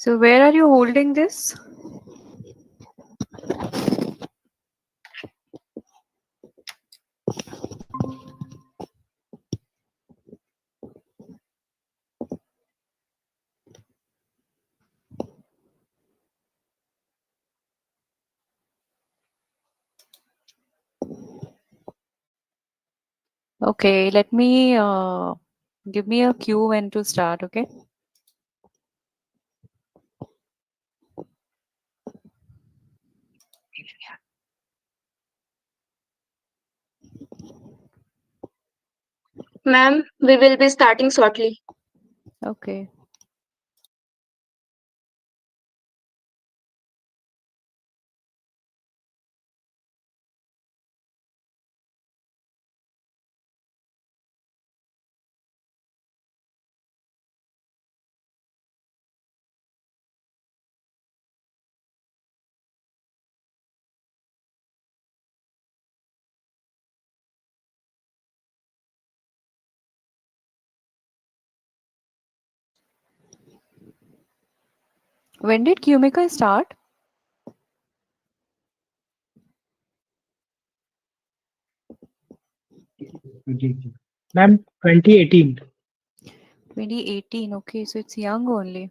So where are you holding this? Okay, let me give me a cue when to start, okay? Ma'am, we will be starting shortly. Okay. When did Quimica start? Ma'am, 2018. 2018. Okay, so it's young only.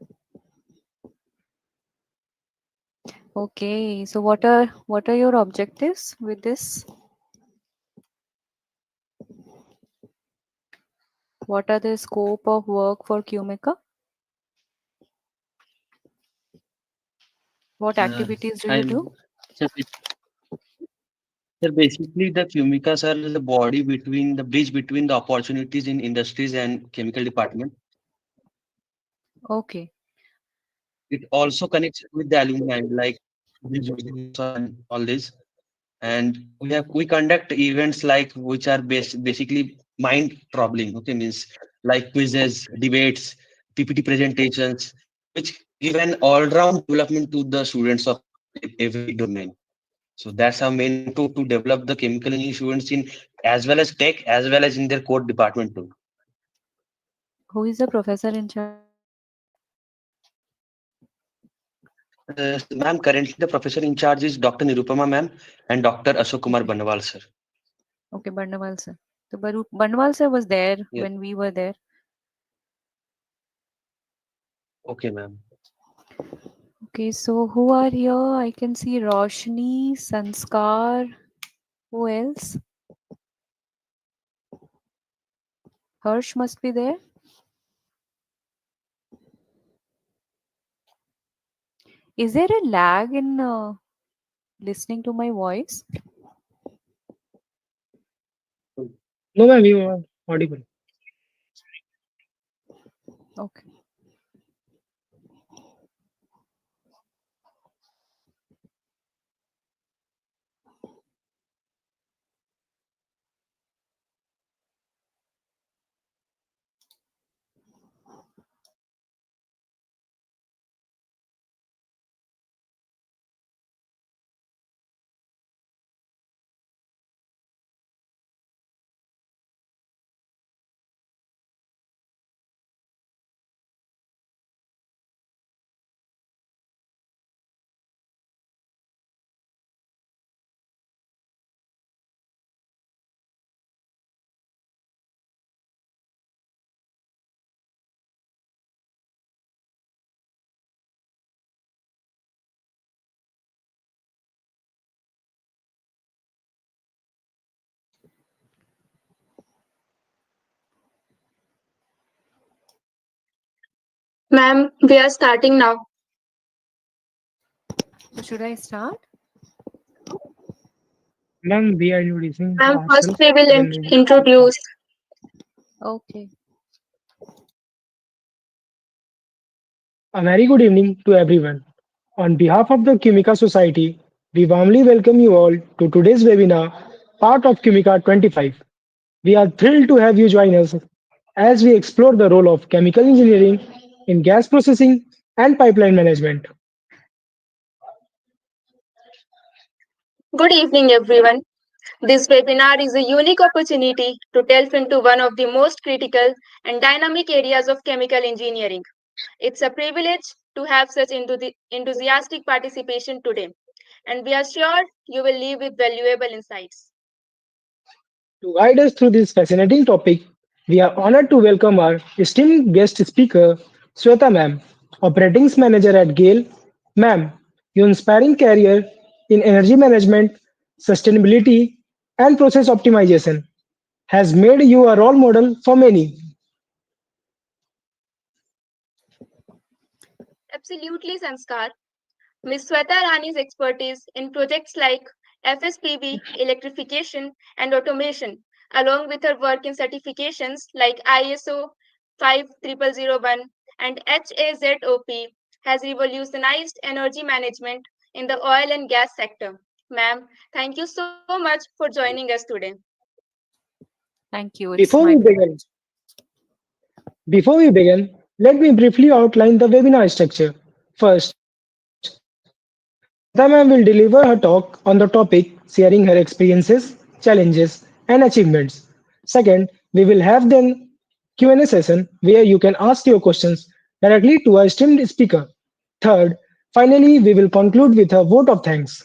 Okay, so what are your objectives with this? What are the scope of work for Quimica? What Uh, activities do you and do? so, basically, the Quimica sir is the body between the bridge between the opportunities in industries and chemical department. Okay. It also connects with the alumni, like bridge building and all this. And we conduct events like which are basically mind troubling. Okay, means like quizzes, debates, PPT presentations, which give an all round development to the students of every domain. So that's our main motto to develop the chemical engineering students in as well as tech as well as in their core department too. Who is the professor in charge? Ma'am, currently the professor in charge is Dr. Nirupama ma'am and Dr. Ashok Kumar Okay. Banwal sir. Okay, Bandawal sir. So Bandawal sir was there Yes. when we were there. Okay, ma'am. Okay, so who are here? I can see Roshni, Sanskar. Who else? Harsh must be there. Is there a lag in listening to my voice? No, ma'am, you are audible. Okay. Ma'am, we are starting now. So should I start? Ma'am, we are introducing Ma'am, first ourselves. we will Then we will start. introduce. Okay. A very good evening to everyone. On behalf of the Quimica Society, we warmly welcome you all to today's webinar, part of Quimica 25. We are thrilled to have you join us as we explore the role of chemical engineering in gas processing and pipeline management. Good evening, everyone. This webinar is a unique opportunity to delve into one of the most critical and dynamic areas of chemical engineering. It's a privilege to have such enthusiastic participation today, and we are sure you will leave with valuable insights. To guide us through this fascinating topic, we are honored to welcome our esteemed guest speaker, Sweta Ma'am, Operations Manager at GAIL. Ma'am, your inspiring career in energy management, sustainability, and process optimization has made you a role model for many. Absolutely, Sanskar. Ms. Sweta Rani's expertise in projects like FSPV, electrification, and automation, along with her work in certifications like ISO 50001 and HAZOP, has revolutionized energy management in the oil and gas sector. Ma'am, thank you so much for joining us today. Thank you. It's Before my we privilege. begin, Before we begin, let me briefly outline the webinar structure. First, Sweta ma'am will deliver her talk on the topic, sharing her experiences, challenges, and achievements. Second, we will have then Q&A session where you can ask your questions directly to our esteemed speaker. Third, finally, we will conclude with a vote of thanks.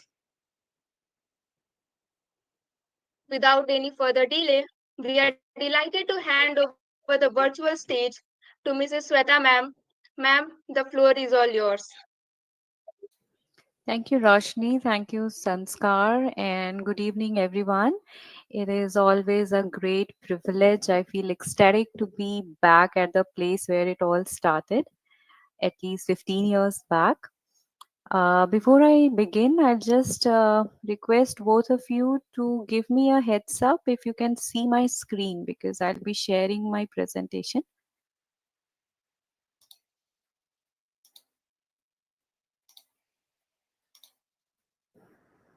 Without any further delay, we are delighted to hand over the virtual stage to Mrs. Sweta ma'am. Ma'am, the floor is all yours. Thank you, Roshni. Thank you, Sanskar. And good evening, everyone. It is always a great privilege. I feel ecstatic to be back at the place where it all started, at least 15 years back. Before I begin, I'll just request both of you to give me a heads up if you can see my screen because I'll be sharing my presentation.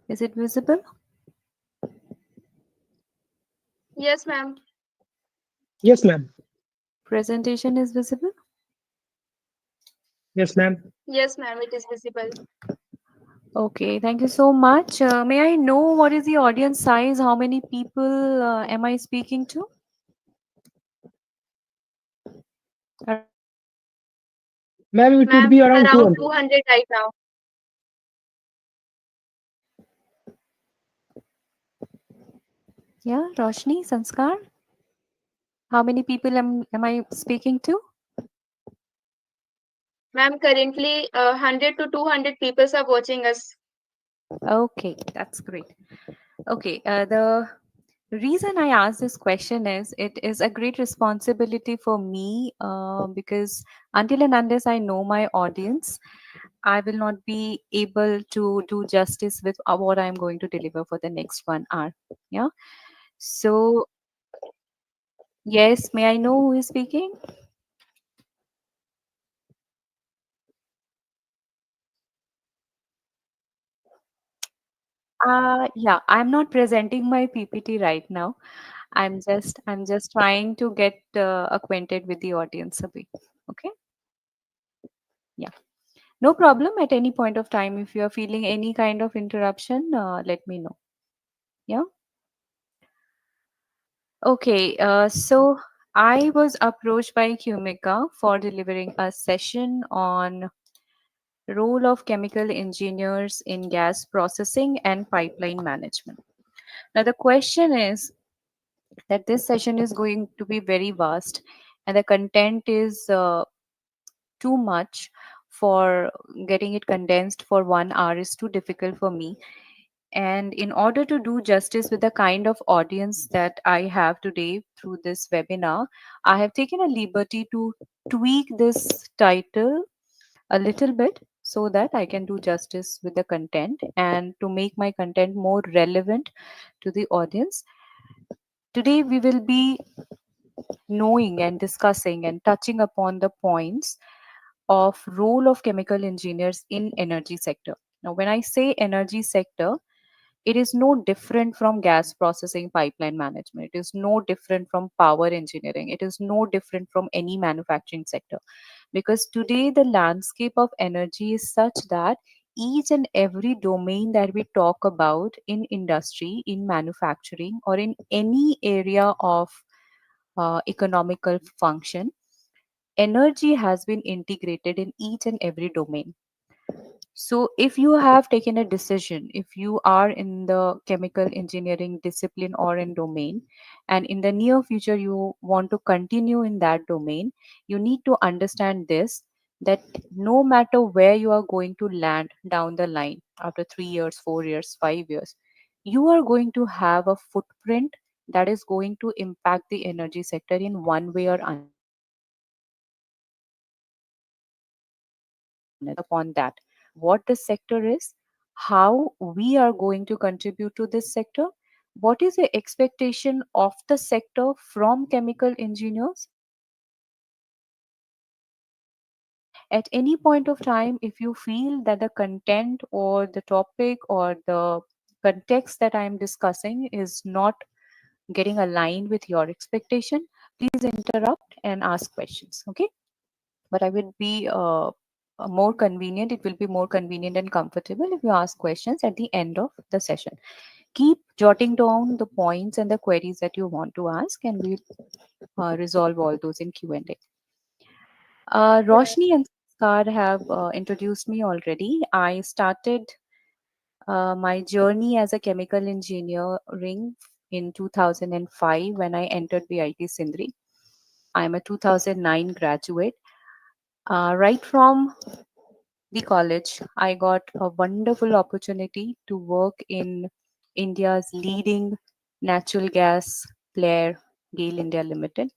Is it visible? Yes, ma'am. Yes, ma'am. Presentation is visible? Yes, ma'am. Yes, ma'am, it is visible. Okay, thank you so much. May I know what is the audience size? How many people am I speaking to? Around 200, right? Ma'am, it would Ma'am, be around around 200. 200 right now. Yeah, Roshni, Sanskar. How many people am I speaking to? Ma'am, currently 100 to 200 people are watching us. Okay, that's great. Okay, the reason I ask this question is it is a great responsibility for me because until and unless I know my audience, I will not be able to do justice with what I'm going to deliver for the next 1 hour. Yeah. So, yes, may I know who is speaking? Yeah, I'm not presenting my PPT right now. I'm just trying to get acquainted with the audience a bit. Okay? Yeah. No problem at any point of time. If you are feeling any kind of interruption, let me know. Yeah. Okay. So I was approached by Quimica for delivering a session on role of chemical engineers in gas processing and pipeline management. Now the question is that this session is going to be very vast, and the content is too much for getting it condensed for 1 hour is too difficult for me. And in order to do justice with the kind of audience that I have today through this webinar, I have taken a liberty to tweak this title a little bit so that I can do justice with the content and to make my content more relevant to the audience. Today, we will be knowing and discussing and touching upon the points of role of chemical engineers in energy sector. Now when I say energy sector, it is no different from gas processing, pipeline management, it is no different from power engineering, it is no different from any manufacturing sector, because today the landscape of energy is such that each and every domain that we talk about in industry, in manufacturing, or in any area of economical function, energy has been integrated in each and every domain. So, if you have taken a decision, if you are in the chemical engineering discipline or in domain, and in the near future you want to continue in that domain, you need to understand this, that no matter where you are going to land down the line after 3 years, 4 years, 5 years, you are going to have a footprint that is going to impact the energy sector in one way or another. So, I would like to touch upon that, what the sector is, how we are going to contribute to this sector, what is the expectation of the sector from chemical engineers, and at any point of time, if you feel that the content or the topic or the context that I am discussing is not getting aligned with your expectation, please interrupt and ask questions. Okay, but I would be more convenient. It will be more convenient and comfortable if you ask questions at the end of the session. Keep jotting down the points and the queries that you want to ask, and we'll resolve all those in Q&A. Yeah. Roshni and Skar have introduced me already. I started my journey as a chemical engineering in 2005 when I entered BIT Sindri. I'm a 2009 graduate. Right from the college, I got a wonderful opportunity to work in India's leading natural gas player, GAIL India Limited.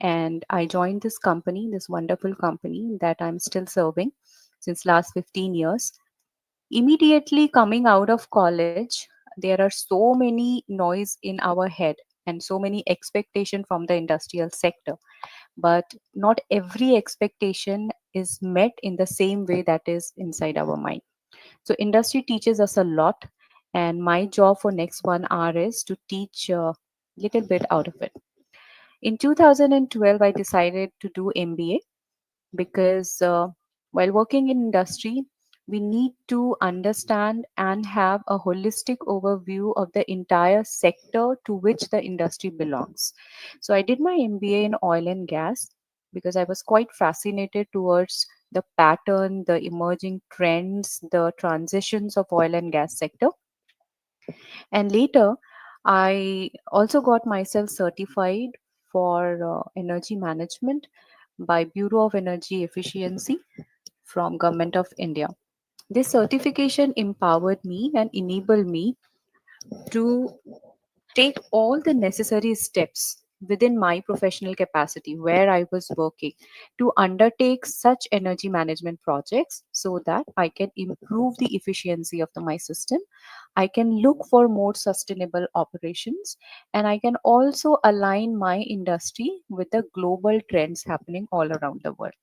And I joined this company, this wonderful company that I'm still serving since last 15 years. Immediately coming out of college, there are so many noise in our head and so many expectation from the industrial sector, but not every expectation is met in the same way that is inside our mind. So industry teaches us a lot, and my job for next 1 hour is to teach a little bit out of it. In 2012, I decided to do MBA because while working in industry, we need to understand and have a holistic overview of the entire sector to which the industry belongs. So I did my MBA in oil and gas because I was quite fascinated towards the pattern, the emerging trends, the transitions of oil and gas sector. And later, I also got myself certified for energy management by Bureau of Energy Efficiency from Government of India. This certification empowered me and enabled me to take all the necessary steps within my professional capacity where I was working to undertake such energy management projects so that I can improve the efficiency of my system. I can look for more sustainable operations, and I can also align my industry with the global trends happening all around the world.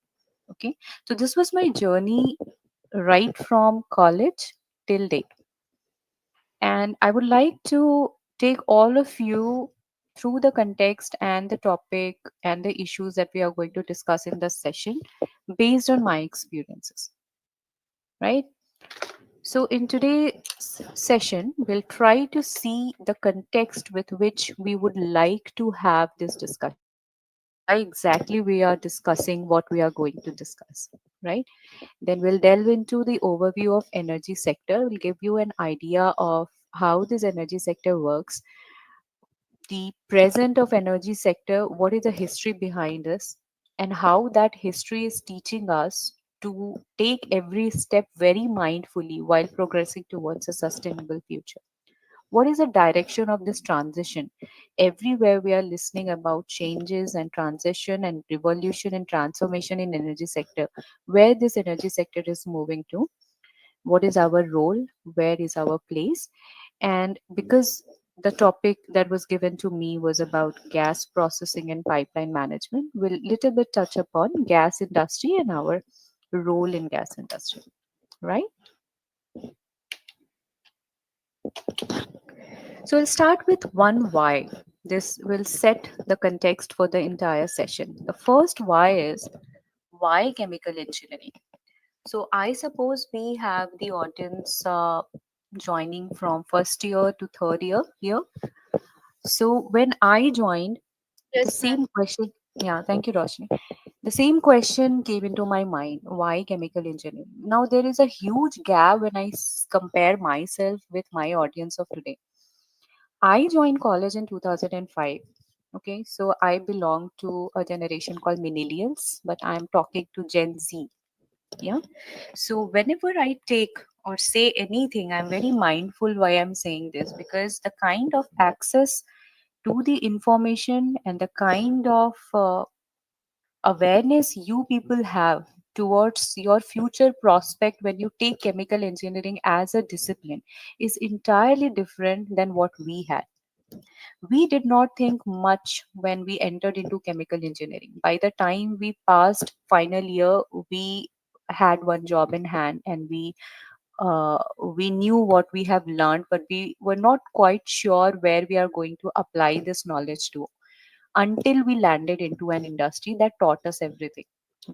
Okay, so this was my journey right from college till date. And I would like to take all of you through the context and the topic and the issues that we are going to discuss in this session based on my experiences, right? So, in today's session, we'll try to see the context with which we would like to have this discussion. Why exactly we are discussing what we are going to discuss, right? Then we'll delve into the overview of energy sector. We'll give you an idea of how this energy sector works, the present of energy sector, what is the history behind this, and how that history is teaching us to take every step very mindfully while progressing towards a sustainable future. What is the direction of this transition? Everywhere we are listening about changes and transition and revolution and transformation in energy sector, where this energy sector is moving to, what is our role, where is our place. And because the topic that was given to me was about gas processing and pipeline management, we'll little bit touch upon gas industry and our role in gas industry, right? So we'll start with one why. This will set the context for the entire session. The first why is, why chemical engineering? So I suppose we have the audience joining from first year to third year here. So when I joined, the Yes, ma'am. same question. Yeah, thank you, Roshni. The same question came into my mind: why chemical engineering? Now, there is a huge gap when I compare myself with my audience of today. I joined college in 2005. Okay, so I belong to a generation called millennials, but I'm talking to Gen Z. Yeah. So whenever I take or say anything, I'm very mindful why I'm saying this, because the kind of access to the information and the kind of awareness you people have towards your future prospect when you take chemical engineering as a discipline is entirely different than what we had. We did not think much when we entered into chemical engineering. By the time we passed final year, we had one job in hand, and we knew what we have learned, but we were not quite sure where we are going to apply this knowledge to, until we landed into an industry that taught us everything,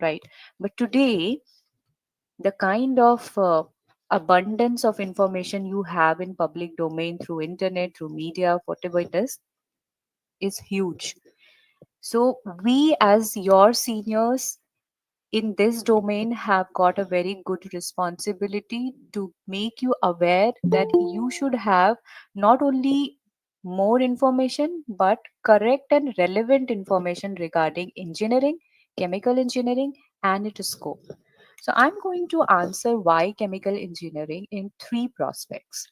right? But today, the kind of abundance of information you have in public domain, through internet, through media, whatever it is huge. So we, as your seniors in this domain, have got a very good responsibility to make you aware that you should have not only more information but correct and relevant information regarding engineering, chemical engineering, and its scope. So I'm going to answer why chemical engineering in three prospects.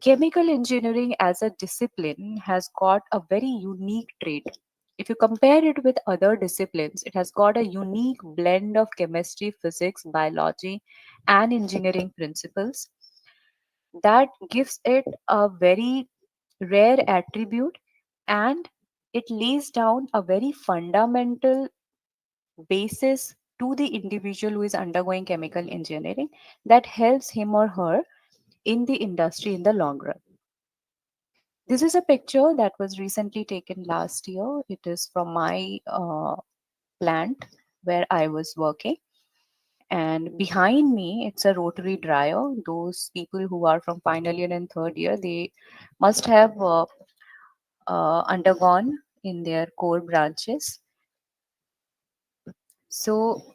Chemical engineering as a discipline has got a very unique trait. If you compare it with other disciplines, it has got a unique blend of chemistry, physics, biology, and engineering principles that gives it a very rare attribute, and it lays down a very fundamental basis to the individual who is undergoing chemical engineering that helps him or her in the industry in the long run. This is a picture that was recently taken last year. It is from my plant where I was working. And behind me, it's a rotary dryer. Those people who are from final year and third year, they must have undergone in their core branches. So,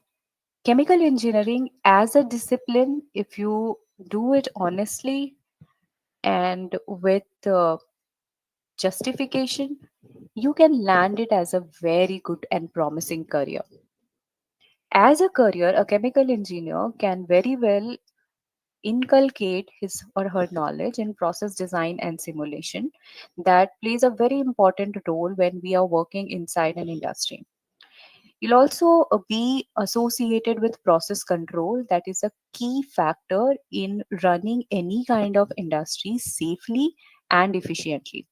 chemical engineering as a discipline, if you do it honestly and with justification, you can land it as a very good and promising career. As a career, a chemical engineer can very well inculcate his or her knowledge in process design and simulation that plays a very important role when we are working inside an industry. You'll also be associated with process control, that is a key factor in running any kind of industry safely and efficiently.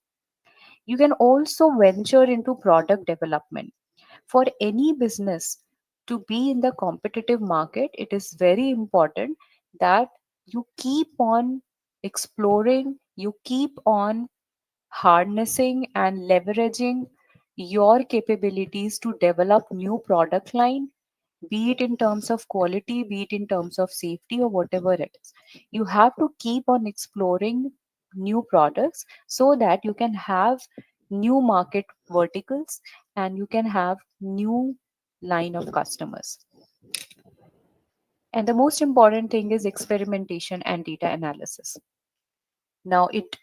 You can also venture into product development. For any business to be in the competitive market, it is very important that you keep on exploring, you keep on harnessing and leveraging your capabilities to develop new product line, be it in terms of quality, be it in terms of safety, or whatever it is. You have to keep on exploring new products so that you can have new market verticals and you can have new line of customers. And the most important thing is experimentation and data analysis. Now, it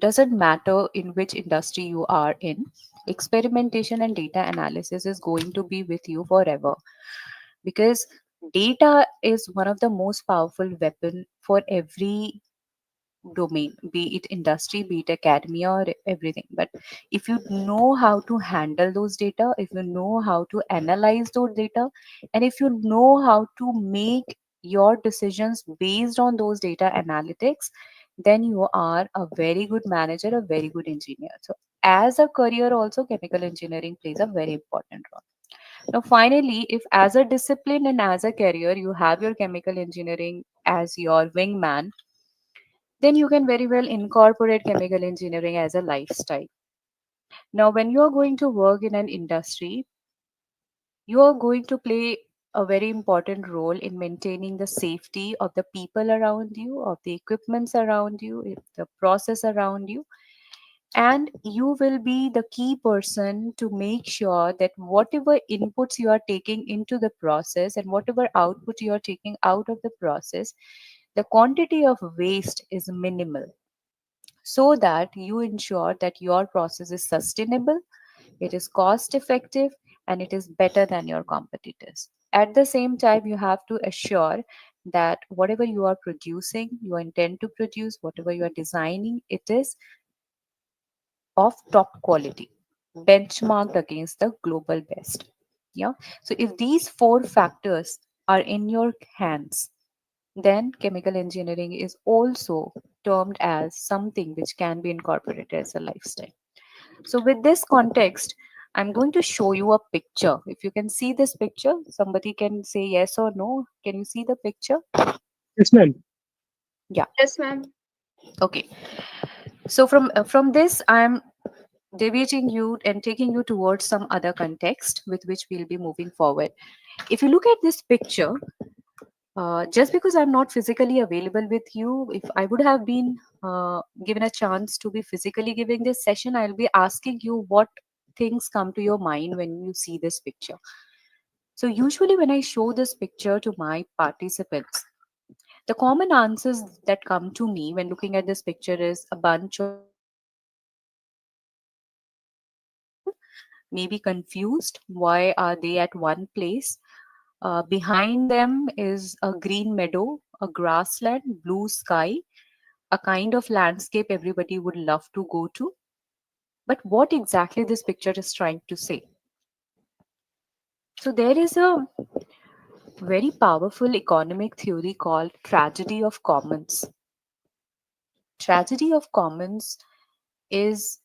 doesn't matter in which industry you are in. Experimentation and data analysis is going to be with you forever, because data is one of the most powerful weapon for every domain, be it industry, be it academia, or everything. But if you know how to handle those data, if you know how to analyze those data, and if you know how to make your decisions based on those data analytics, then you are a very good manager, a very good engineer. So as a career also, chemical engineering plays a very important role. Now, finally, if as a discipline and as a career you have your chemical engineering as your wingman, then you can very well incorporate chemical engineering as a lifestyle. Now, when you are going to work in an industry, you are going to play a very important role in maintaining the safety of the people around you, of the equipments around you, the process around you. And you will be the key person to make sure that whatever inputs you are taking into the process and whatever output you are taking out of the process, the quantity of waste is minimal, so that you ensure that your process is sustainable, it is cost effective, and it is better than your competitors. At the same time, you have to assure that whatever you are producing, you intend to produce, whatever you are designing, it is of top quality, benchmarked against the global best. Yeah. So if these four factors are in your hands, then chemical engineering is also termed as something which can be incorporated as a lifestyle. So, with this context, I'm going to show you a picture. If you can see this picture, somebody can say yes or no. Can you see the picture? Yes, ma'am. Yeah. Yes, ma'am. Okay. So from this, I'm deviating you and taking you towards some other context with which we'll be moving forward. If you look at this picture, just because I'm not physically available with you, if I would have been given a chance to be physically giving this session, I'll be asking you what things come to your mind when you see this picture. So, usually, when I show this picture to my participants, the common answers that come to me when looking at this picture is a bunch of people, maybe confused. Why are they at one place? Behind them is a green meadow, a grassland, blue sky, a kind of landscape everybody would love to go to. But what exactly this picture is trying to say? So, there is a very powerful economic theory called tragedy of commons. Tragedy of commons is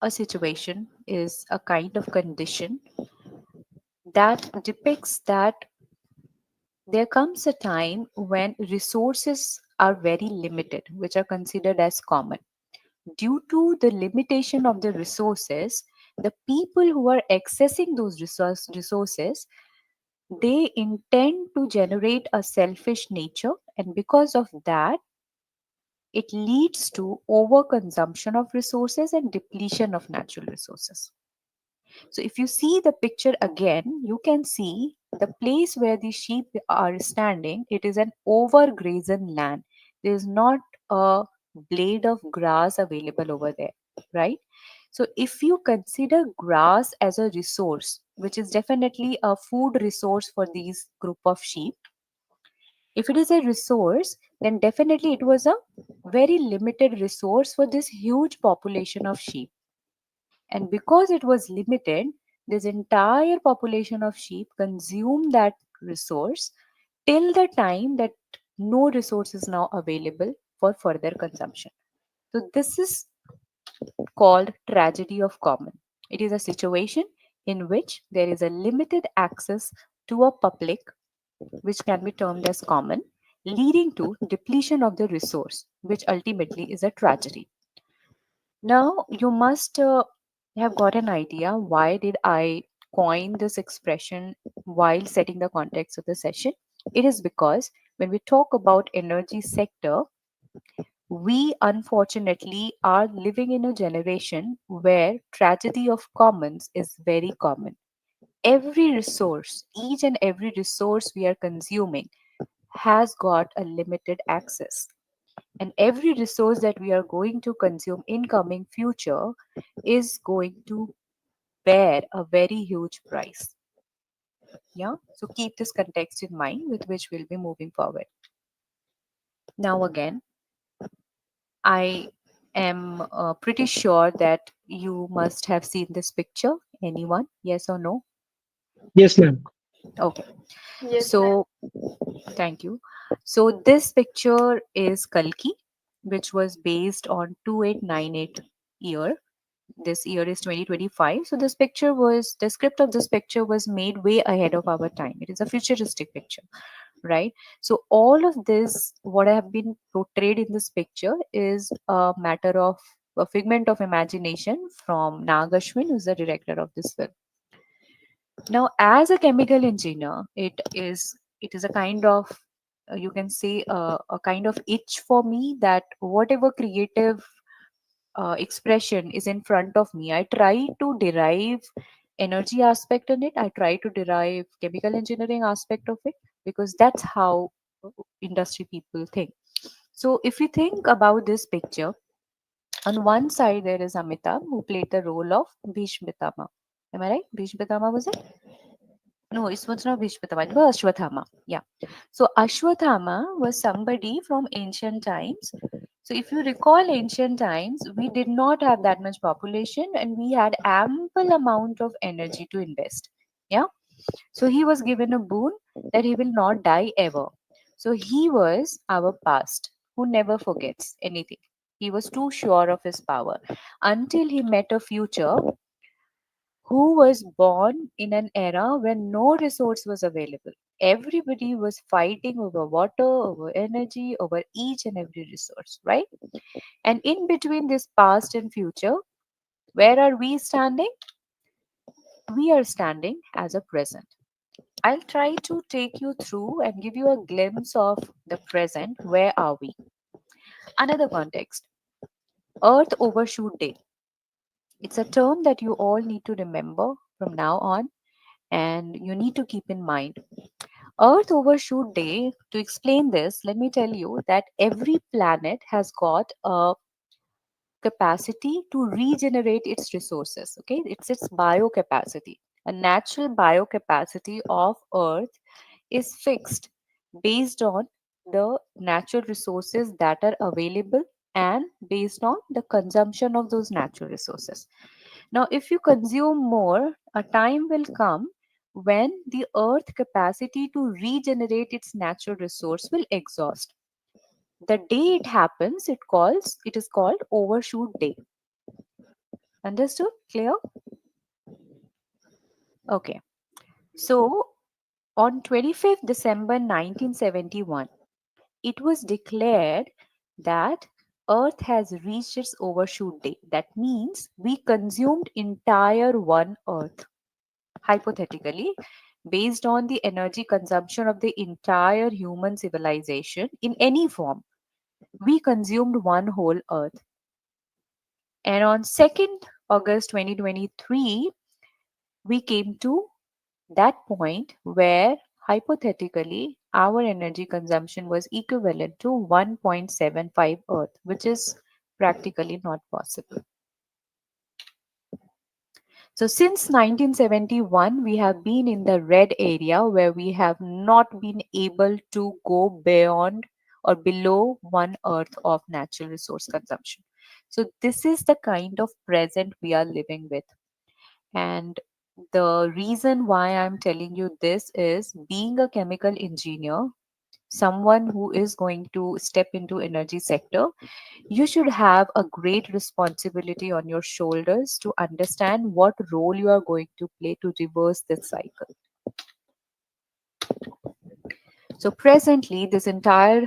a situation, is a kind of condition that depicts that there comes a time when resources are very limited, which are considered as common. Due to the limitation of the resources, the people who are accessing those resources, they intend to generate a selfish nature, and because of that, it leads to overconsumption of resources and depletion of natural resources. So if you see the picture again, you can see the place where the sheep are standing. It is an overgrazed land. There is not a blade of grass available over there, right? So if you consider grass as a resource, which is definitely a food resource for these group of sheep, if it is a resource, then definitely it was a very limited resource for this huge population of sheep. And because it was limited, this entire population of sheep consumed that resource till the time that no resource is now available for further consumption. So, this is called tragedy of common. It is a situation in which there is a limited access to a public, which can be termed as common, leading to depletion of the resource, which ultimately is a tragedy. Now, you must have got an idea why did I coin this expression while setting the context of the session. It is because when we talk about energy sector, we unfortunately are living in a generation where tragedy of commons is very common. Every resource, each and every resource we are consuming has got a limited access, and every resource that we are going to consume in coming future is going to bear a very huge price. Yeah, so keep this context in mind with which we'll be moving forward. Now again, I am pretty sure that you must have seen this picture. Anyone, yes or no? Yes, ma'am. Okay, Yes, ma'am. so thank you. So this picture is Kalki, which was based on 2898 year. This year is 2025. So this picture was, the script of this picture was made way ahead of our time. It is a futuristic picture, right? So all of this, what have been portrayed in this picture is a matter of a figment of imagination from Nagashwin, who's the director of this film. Now, as a chemical engineer, it is a kind of you can say a kind of itch for me that whatever creative expression is in front of me, I try to derive energy aspect in it. I try to derive chemical engineering aspect of it because that's how industry people think. So if you think about this picture, on one side there is Amitabh who played the role of Bhishma Pitama. Am I right? Bhishma Pitama was it? No, it was not Bhishma Pitama. It was Ashwathama. Yeah. So Ashwathama was somebody from ancient times. So if you recall ancient times, we did not have that much population and we had ample amount of energy to invest. Yeah. So he was given a boon that he will not die ever. So he was our past who never forgets anything. He was too sure of his power until he met a future who was born in an era when no resource was available. Everybody was fighting over water, over energy, over each and every resource, right? And in between this past and future, where are we standing? We are standing as a present. I'll try to take you through and give you a glimpse of the present. Where are we? Another context, Earth Overshoot Day. It's a term that you all need to remember from now on and you need to keep in mind. Earth Overshoot Day, to explain this, let me tell you that every planet has got a capacity to regenerate its resources. Okay, it's its biocapacity. A natural biocapacity of Earth is fixed based on the natural resources that are available and based on the consumption of those natural resources. Now, if you consume more, a time will come when the earth capacity to regenerate its natural resource will exhaust. The day it happens, it is called overshoot day. Understood? Clear? Okay. So on 25th December 1971, it was declared that Earth has reached its overshoot day. That means we consumed entire one Earth. Hypothetically, based on the energy consumption of the entire human civilization in any form, we consumed one whole Earth. And on 2nd August 2023, we came to that point where hypothetically our energy consumption was equivalent to 1.75 Earth, which is practically not possible. So since 1971, we have been in the red area where we have not been able to go beyond or below 1 Earth of natural resource consumption. So this is the kind of present we are living with. And the reason why I'm telling you this is being a chemical engineer, someone who is going to step into energy sector, you should have a great responsibility on your shoulders to understand what role you are going to play to reverse this cycle. So presently this entire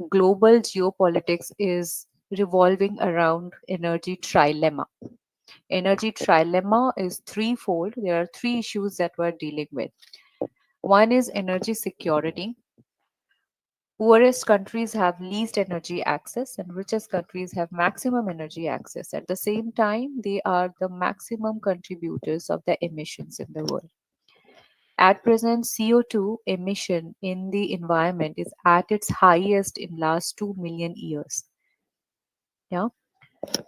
global geopolitics is revolving around energy trilemma. Energy trilemma is threefold. There are three issues that we're dealing with. One is energy security. Poorest countries have least energy access, and richest countries have maximum energy access. At the same time, they are the maximum contributors of the emissions in the world. At present, CO2 emission in the environment is at its highest in last 2 million years. Yeah.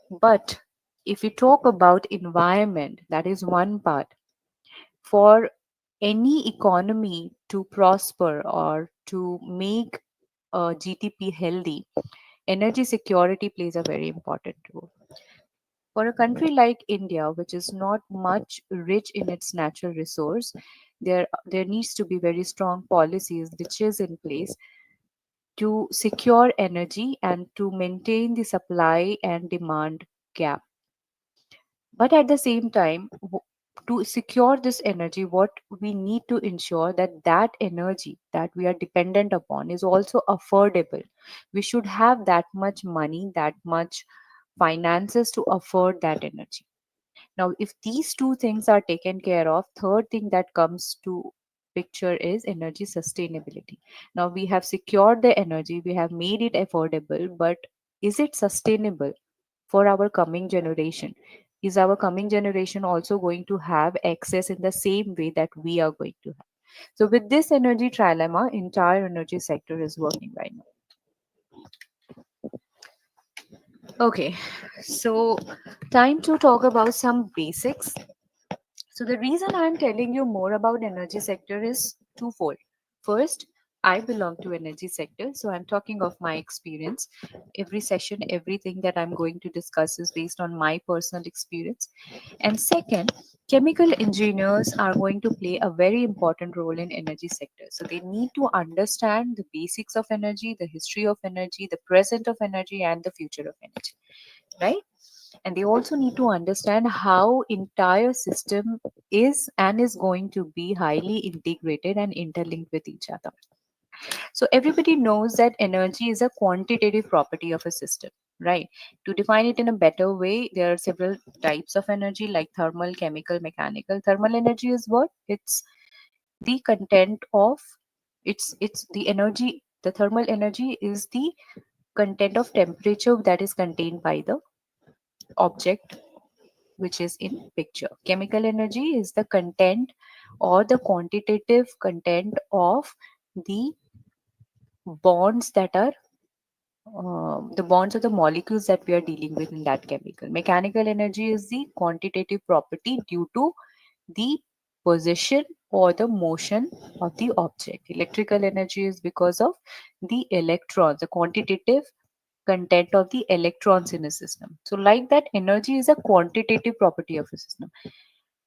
But if you talk about environment, that is one part. For any economy to prosper or to make a GDP healthy, energy security plays a very important role. For a country like India, which is not much rich in its natural resource, there needs to be very strong policies which is in place to secure energy and to maintain the supply and demand gap. But at the same time, to secure this energy, what we need to ensure that that energy that we are dependent upon is also affordable. We should have that much money, that much finances to afford that energy. Now, if these two things are taken care of, third thing that comes to picture is energy sustainability. Now we have secured the energy, we have made it affordable, but is it sustainable for our coming generation? Is our coming generation also going to have access in the same way that we are going to have? So with this energy trilemma, entire energy sector is working right now. Okay, so time to talk about some basics. So the reason I'm telling you more about energy sector is twofold. First, I belong to energy sector, so I'm talking of my experience. Every session, everything that I'm going to discuss is based on my personal experience. And second, chemical engineers are going to play a very important role in energy sector. So they need to understand the basics of energy, the history of energy, the present of energy, and the future of energy, right? And they also need to understand how entire system is going to be highly integrated and interlinked with each other. So everybody knows that energy is a quantitative property of a system, right? To define it in a better way, there are several types of energy like thermal, chemical, mechanical. Thermal energy is what? It's the content of it's the energy. The thermal energy is the content of temperature that is contained by the object which is in picture. Chemical energy is the content or the quantitative content of the bonds that are the bonds of the molecules that we are dealing with in that chemical. Mechanical energy is the quantitative property due to the position or the motion of the object. Electrical energy is because of the electrons, the quantitative content of the electrons in a system. So, like that, energy is a quantitative property of a system.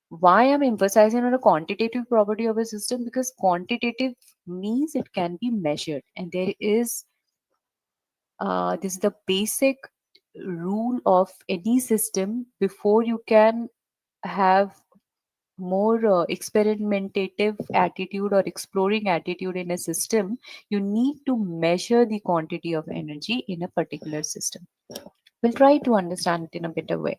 Why I'm emphasizing on a quantitative property of a system? Because quantitative means it can be measured, and there is this is the basic rule of any system. Before you can have more experimentative attitude or exploring attitude in a system, you need to measure the quantity of energy in a particular system. We'll try to understand it in a better way.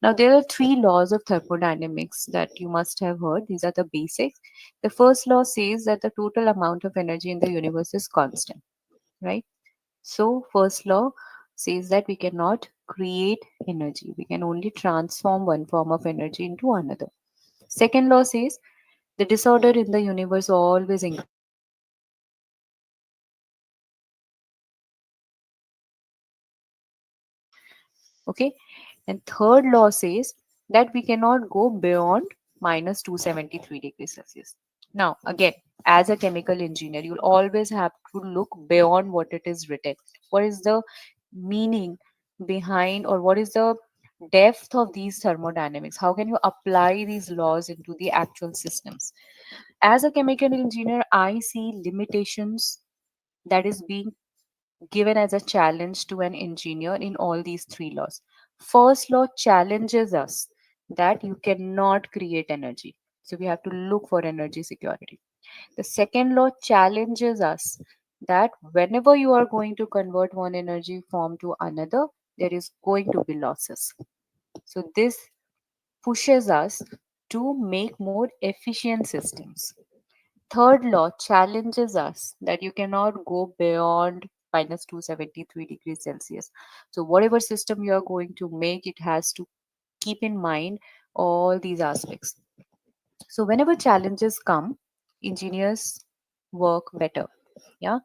Now, there are three laws of thermodynamics that you must have heard. These are the basics. The first law says that the total amount of energy in the universe is constant, right? So, first law says that we cannot create energy, we can only transform one form of energy into another. Second law says the disorder in the universe always increases with time. Okay. And third law says that we cannot go beyond minus 273 degrees Celsius. Now, again, as a chemical engineer, you'll always have to look beyond what it is written. What is the meaning behind, or what is the depth of these thermodynamics? How can you apply these laws into the actual systems? As a chemical engineer, I see limitations that is being given as a challenge to an engineer in all these three laws. First law challenges us that you cannot create energy. So we have to look for energy security. The second law challenges us that whenever you are going to convert one energy form to another, there is going to be losses. So this pushes us to make more efficient systems. Third law challenges us that you cannot go beyond minus 273 degrees Celsius. So, whatever system you are going to make, it has to keep in mind all these aspects. So, whenever challenges come, engineers work better. Yeah.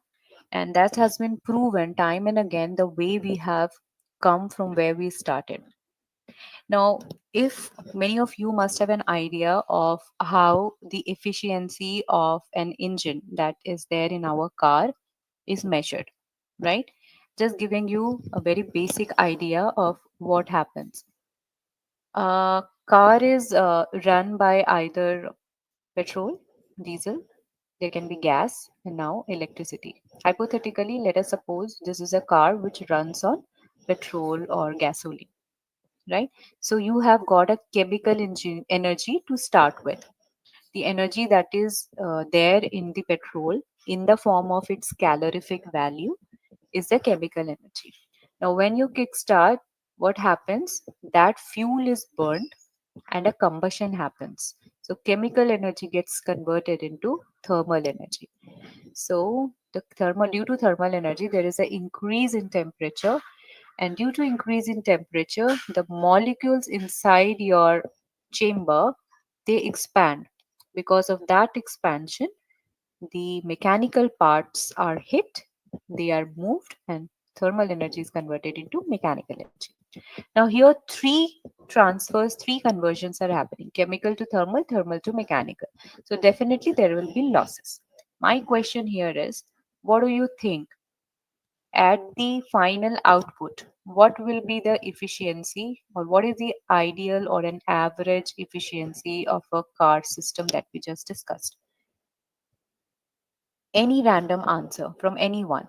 And that has been proven time and again the way we have come from where we started. Now, if many of you must have an idea of how the efficiency of an engine that is there in our car is measured, right? Just giving you a very basic idea of what happens. A car is run by either petrol, diesel, there can be gas, and now electricity. Hypothetically, let us suppose this is a car which runs on petrol or gasoline, right? So you have got a chemical energy to start with. The energy that is there in the petrol in the form of its calorific value is the chemical energy. Now, when you kickstart, what happens? That fuel is burnt and a combustion happens. So, chemical energy gets converted into thermal energy. So, due to thermal energy, there is an increase in temperature, And due to increase in temperature, the molecules inside your chamber, they expand. Because of that expansion, the mechanical parts are hit, they are moved, and thermal energy is converted into mechanical energy. Now, here three transfers, three conversions are happening: chemical to thermal, thermal to mechanical. So, definitely there will be losses. My question here is, what do you think at the final output? What will be the efficiency, or what is the ideal or an average efficiency of a car system that we just discussed? Any random answer from anyone.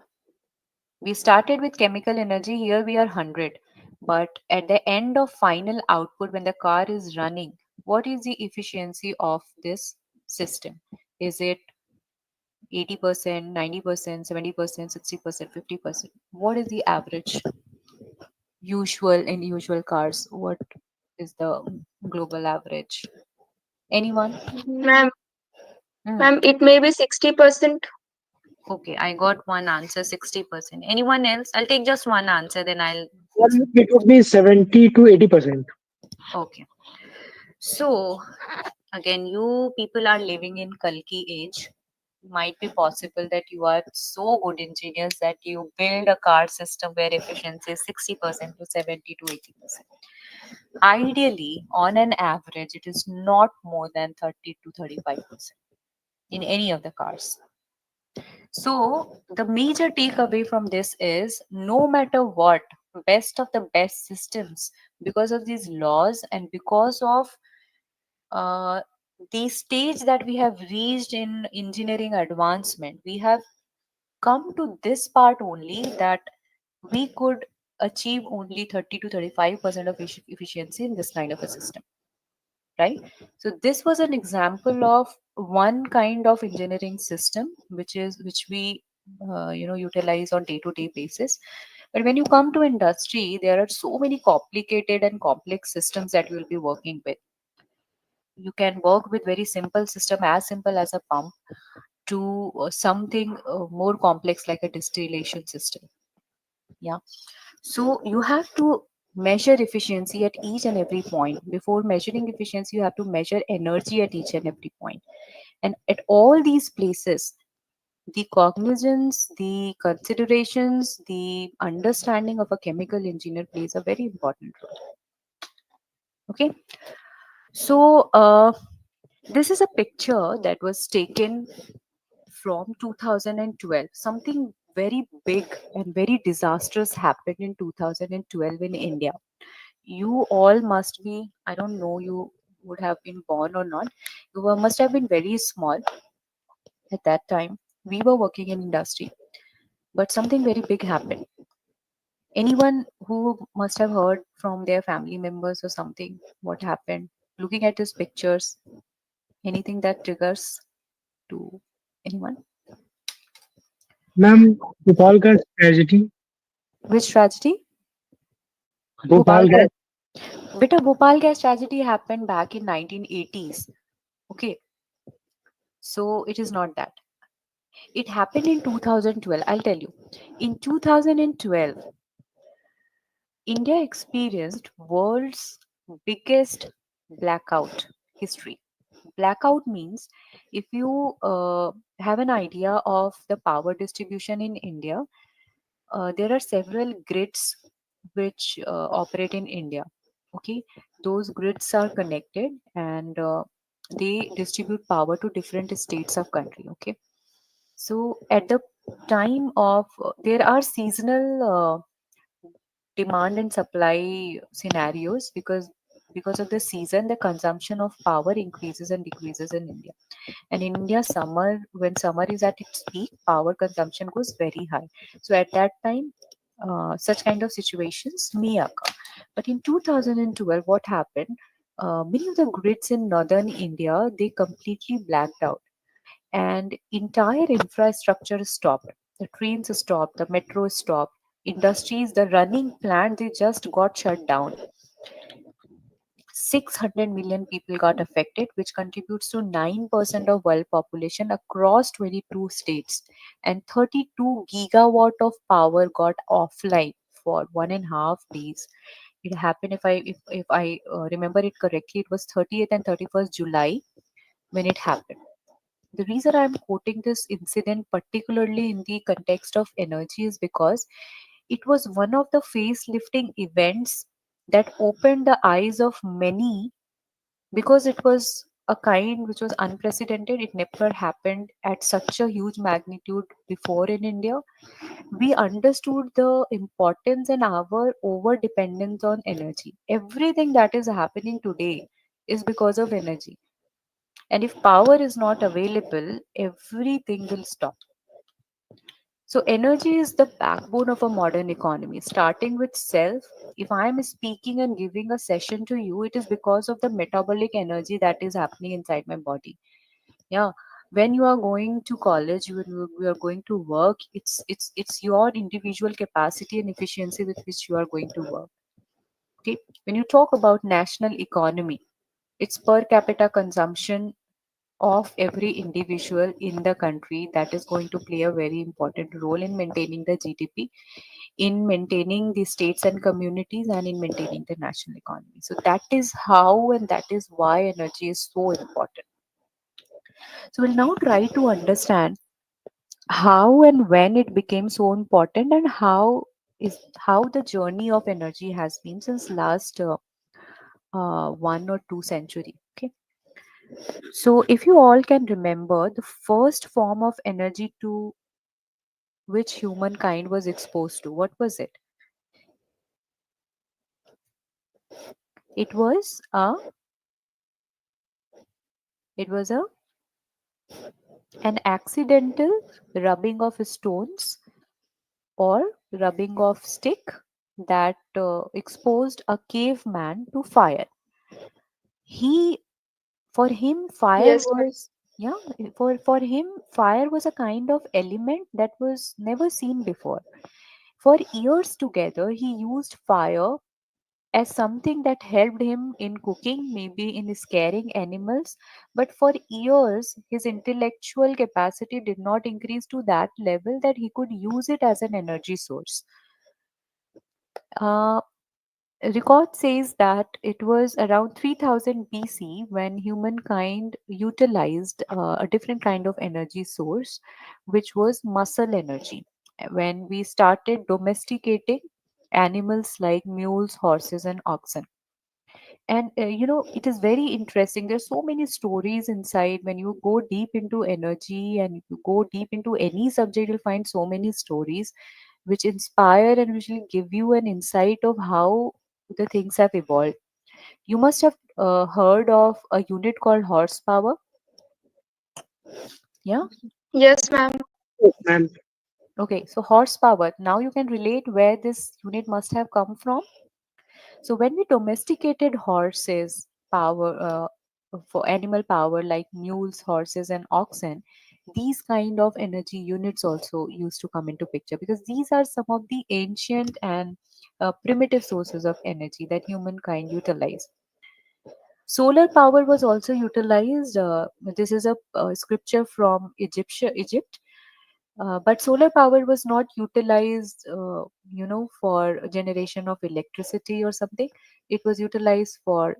We started with chemical energy, here we are 100. But at the end of final output, when the car is running, what is the efficiency of this system? Is it 80%, 90%, 70%, 60%, 50%? What is the average usual in usual cars? What is the global average? Anyone? Ma'am, Hmm. ma'am, it may be 60%. Okay, I got one answer, 60%. Anyone else? I'll take just one answer, then I'll listen. It would be 70 to 80%. Okay. So, again, you people are living in Kalki age. Might be possible that you are so good engineers that you build a car system where efficiency is 60% to 70 to 80%. Ideally, on an average, it is not more than 30 to 35% in any of the cars. So, the major takeaway from this is no matter what, best of the best systems, because of these laws and because of uh, the stage that we have reached in engineering advancement, we have come to this part only that we could achieve only 30 to 35% of efficiency in this kind of a system, right? So this was an example of one kind of engineering system which we utilize on day to day basis. But when you come to industry, there are so many complicated and complex systems that you will be working with. You can work with very simple system, as simple as a pump, to something more complex like a distillation system. Yeah. So you have to measure efficiency at each and every point. Before measuring efficiency, you have to measure energy at each and every point. And at all these places, the cognizance, the considerations, the understanding of a chemical engineer plays a very important role. Okay. So this is a picture that was taken from 2012. Something very big and very disastrous happened in 2012 in India. You all must be, I don't know, you would have been born or not. Must have been very small at that time. We were working in industry, but something very big happened. Anyone who must have heard from their family members or something what happened? Looking at these pictures, anything that triggers to anyone? Ma'am, Bhopal gas tragedy. Which tragedy? Bhopal Bhopal gas. gas. Beta Bhopal gas tragedy happened back in 1980s. Okay, so it is not that. It happened in 2012. I'll tell you. In 2012, India experienced world's biggest blackout history. Blackout means if you have an idea of the power distribution in India, there are several grids which operate in India. Okay, those grids are connected and they distribute power to different states of country. Okay, so at the time of there are seasonal demand and supply scenarios because of the season the consumption of power increases and decreases in India. And in India, summer, when summer is at its peak, power consumption goes very high. So at that time, such kind of situations may occur. But in 2012, what happened? Many of the grids in northern India they completely blacked out, and entire infrastructure stopped. The trains stopped, the metro stopped, industries, the running plant they just got shut down. 600 million people got affected, which contributes to 9% of world population across 22 states, and 32 gigawatt of power got offline for 1.5 days. It happened, if I remember it correctly, it was 30th and 31st July when it happened. The reason I'm quoting this incident particularly in the context of energy is because it was one of the face lifting events that opened the eyes of many, because it was a kind which was unprecedented. It never happened at such a huge magnitude before in India. We understood the importance and our over dependence on energy. Everything that is happening today is because of energy. And if power is not available, everything will stop. So, energy is the backbone of a modern economy, starting with self. If I am speaking and giving a session to you, it is because of the metabolic energy that is happening inside my body. Yeah. When you are going to college, when you are going to work, it's your individual capacity and efficiency with which you are going to work. Okay. When you talk about national economy, it's per capita consumption of every individual in the country that is going to play a very important role in maintaining the GDP, in maintaining the states and communities, and in maintaining the national economy. So that is how and that is why energy is so important. So we'll now try to understand how and when it became so important, and how the journey of energy has been since last 1 or 2 century. Okay. So, if you all can remember, the first form of energy to which humankind was exposed to, what was it? It was a it was a an accidental rubbing of stones or rubbing of stick that exposed a caveman to fire. He For him fire Yes, ma'am. was, yeah, for him fire was a kind of element that was never seen before. For years together, he used fire as something that helped him in cooking, maybe in scaring animals. But for years, his intellectual capacity did not increase to that level that he could use it as an energy source. Uh, Record says that it was around 3000 BC when humankind utilized a different kind of energy source, which was muscle energy. When we started domesticating animals like mules, horses, and oxen. And it is very interesting. There's so many stories inside. When you go deep into energy and you go deep into any subject, you'll find so many stories which inspire and which will give you an insight of how the things have evolved. You must have heard of a unit called horsepower. Yeah. Yes, ma'am. Yes, ma'am. Okay. So horsepower. Now you can relate where this unit must have come from. So when we domesticated horses, for animal power like mules, horses, and oxen, these kind of energy units also used to come into picture, because these are some of the ancient and primitive sources of energy that humankind utilized. Solar power was also utilized. This is a scripture from Egypt. But solar power was not utilized, for generation of electricity or something. It was utilized for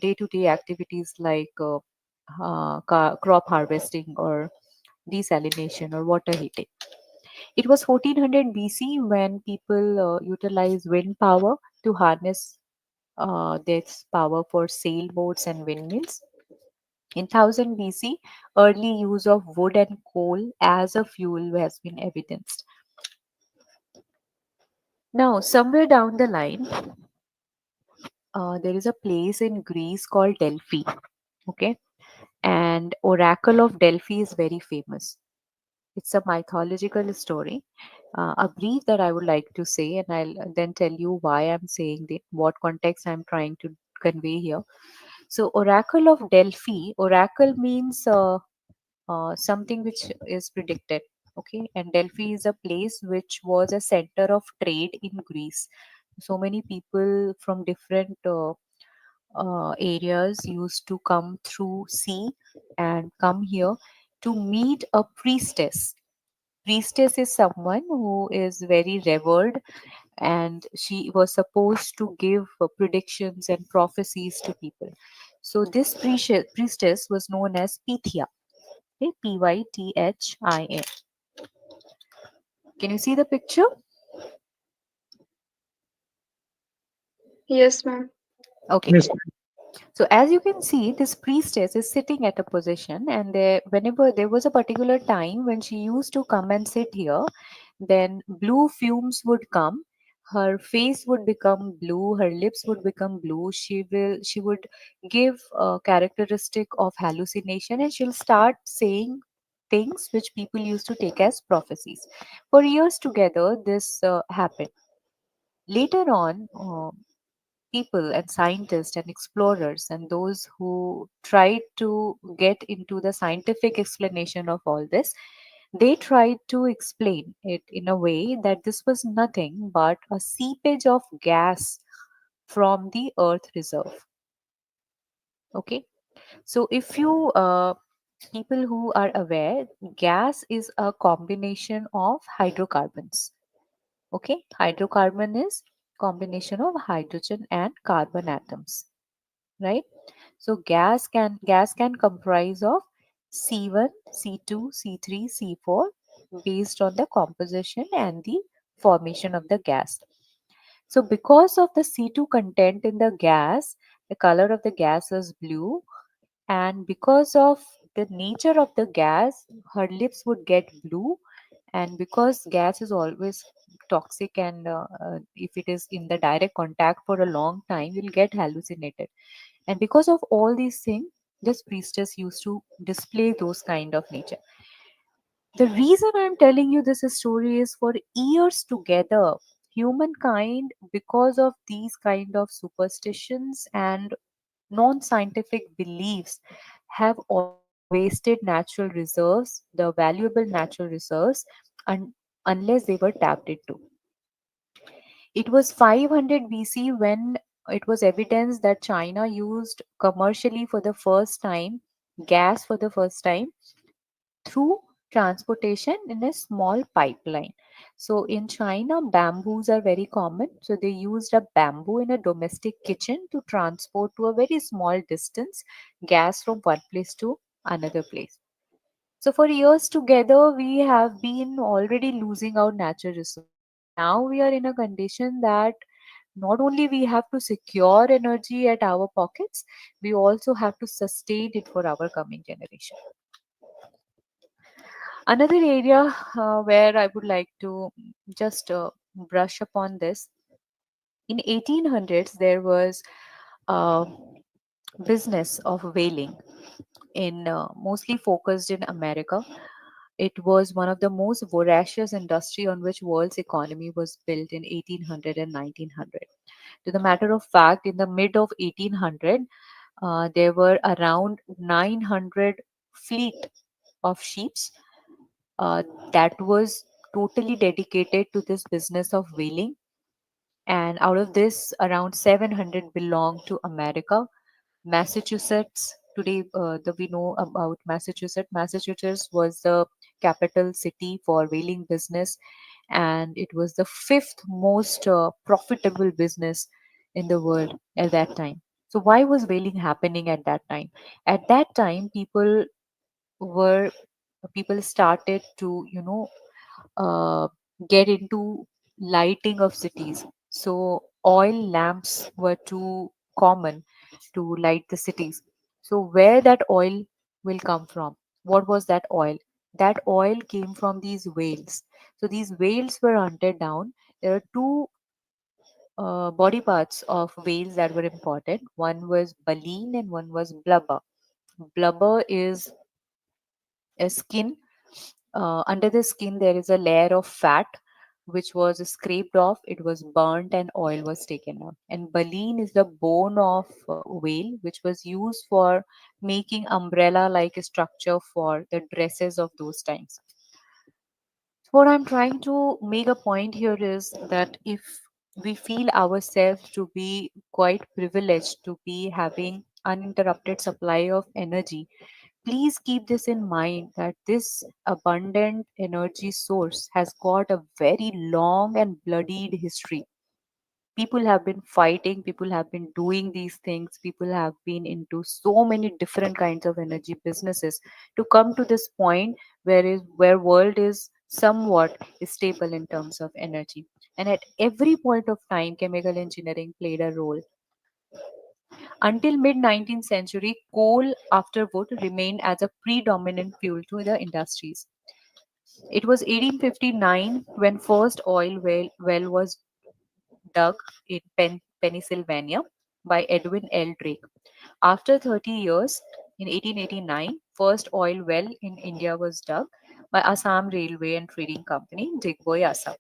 day-to-day activities like crop harvesting or desalination or water heating. It was 1400 BC when people utilized wind power to harness this power for sailboats and windmills. In 1000 BC, early use of wood and coal as a fuel has been evidenced. Now, somewhere down the line, there is a place in Greece called Delphi. Okay, and Oracle of Delphi is very famous. It's a mythological story. A brief that I would like to say, and I'll then tell you why I'm saying what context I'm trying to convey here. So, Oracle of Delphi. Oracle means something which is predicted. Okay, and Delphi is a place which was a center of trade in Greece. So many people from different areas used to come through sea and come here to meet a priestess. Priestess is someone who is very revered and she was supposed to give predictions and prophecies to people. So this priestess was known as Pythia. Okay, Pythia. Can you see the picture? Yes, ma'am. Okay. Yes, So as you can see, this priestess is sitting at a position, and whenever there was a particular time when she used to come and sit here, then blue fumes would come. Her face would become blue. Her lips would become blue. She would give a characteristic of hallucination, and she'll start saying things which people used to take as prophecies. For years together, this happened. Later on, people and scientists and explorers and those who tried to get into the scientific explanation of all this, they tried to explain it in a way that this was nothing but a seepage of gas from the earth reserve. Okay, so if you people who are aware, gas is a combination of hydrocarbons. Okay, hydrocarbon is combination of hydrogen and carbon atoms, right? So gas can comprise of C1, C2, C3, C4 based on the composition and the formation of the gas. So because of the C2 content in the gas, the color of the gas is blue, and because of the nature of the gas, her lips would get blue, and because gas is always toxic, and if it is in the direct contact for a long time, you'll get hallucinated. And because of all these things, this priestess used to display those kind of nature. The reason I'm telling you this story is for years together, humankind, because of these kind of superstitions and non-scientific beliefs, have always wasted natural reserves, the valuable natural reserves, and unless they were tapped into. It was 500 BC when it was evidence that China used commercially for the first time gas for the first time through transportation in a small pipeline. So in China, bamboos are very common. So they used a bamboo in a domestic kitchen to transport to a very small distance gas from one place to another place. So for years together, we have been already losing our natural resource, and now we are in a condition that not only we have to secure energy at our pockets, we also have to sustain it for our coming generation. Another area where I would like to just brush upon this, in 1800s there was a business of whaling in mostly focused in America. It was one of the most voracious industry on which world's economy was built in 1800 and 1900. To the matter of fact, in the mid of 1800, there were around 900 fleet of ships uh, that was totally dedicated to this business of whaling, and out of this around 700 belonged to America. Massachusetts, today we know about Massachusetts. Massachusetts was the capital city for whaling business, and it was the fifth most profitable business in the world at that time. So why was whaling happening at that time? At that time, were people started to uh, get into lighting of cities. So oil lamps were too common to light the cities. So where that oil will come from? What was that oil? That oil came from these whales. So these whales were hunted down. There are two body parts of whales that were important. One was baleen and one was blubber. Blubber is a skin. Under the skin, there is a layer of fat which was scraped off, it was burnt, and oil was taken out. And baleen is the bone of whale, which was used for making umbrella like structure for the dresses of those times. What I'm trying to make a point here is that if we feel ourselves to be quite privileged to be having uninterrupted supply of energy, Please keep this in mind that this abundant energy source has got a very long and bloodied history. People have been fighting, people have been doing these things, people have been into so many different kinds of energy businesses to come to this point where world is somewhat stable in terms of energy. And at every point of time chemical engineering played a role. Until mid 19th century, coal after wood remained as a predominant fuel to the industries. It was 1859 when first well was dug in Pennsylvania by Edwin L. Drake. After 30 years, in 1889, first oil well in India was dug by Assam Railway and Trading Company, Digboy, Assam.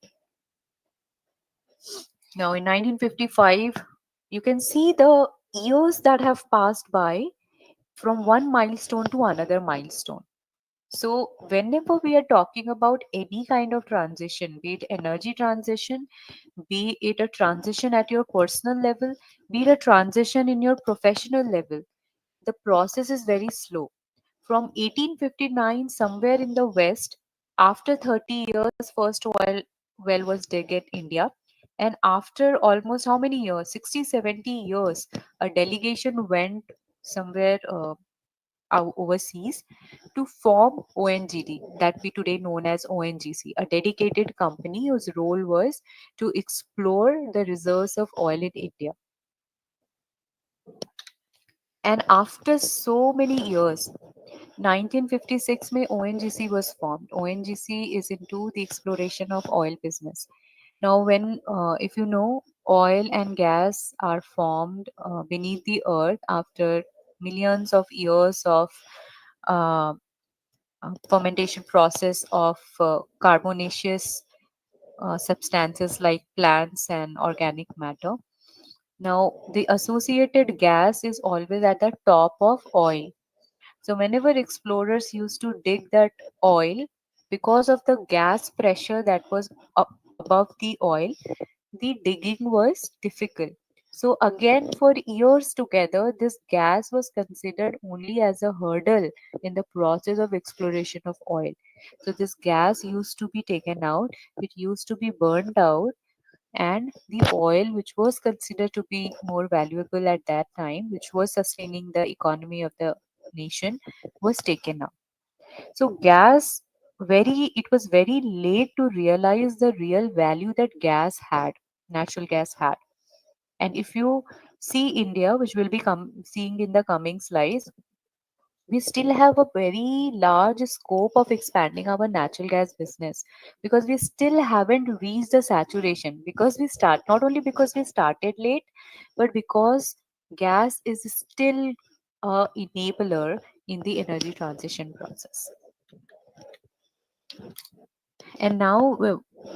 Now, in 1955, you can see the years that have passed by from one milestone to another milestone. So, whenever we are talking about any kind of transition, be it energy transition, be it a transition at your personal level, be it a transition in your professional level, the process is very slow. From 1859, somewhere in the west, after 30 years, first well was dug at India. And after almost how many years? 60, 70 years, a delegation went somewhere overseas to form ONGD, that we today known as ONGC, a dedicated company whose role was to explore the reserves of oil in India. And after so many years, 1956 में ONGC was formed. ONGC is into the exploration of oil business. Now, if you know, oil and gas are formed beneath the earth after millions of years of uh, fermentation process of carbonaceous substances like plants and organic matter. Now, the associated gas is always at the top of oil. So, whenever explorers used to dig that oil, because of the gas pressure that was up above the oil, the digging was difficult. So, again, for years together, this gas was considered only as a hurdle in the process of exploration of oil. So, this gas used to be taken out, it used to be burned out, and the oil, which was considered to be more valuable at that time, which was sustaining the economy of the nation, was taken out. So it was very late to realize the real value that natural gas had. And if you see India, which we'll be seeing in the coming slides, we still have a very large scope of expanding our natural gas business, because we still haven't reached the saturation, because we start not only because we started late, but because gas is still a enabler in the energy transition process. And now,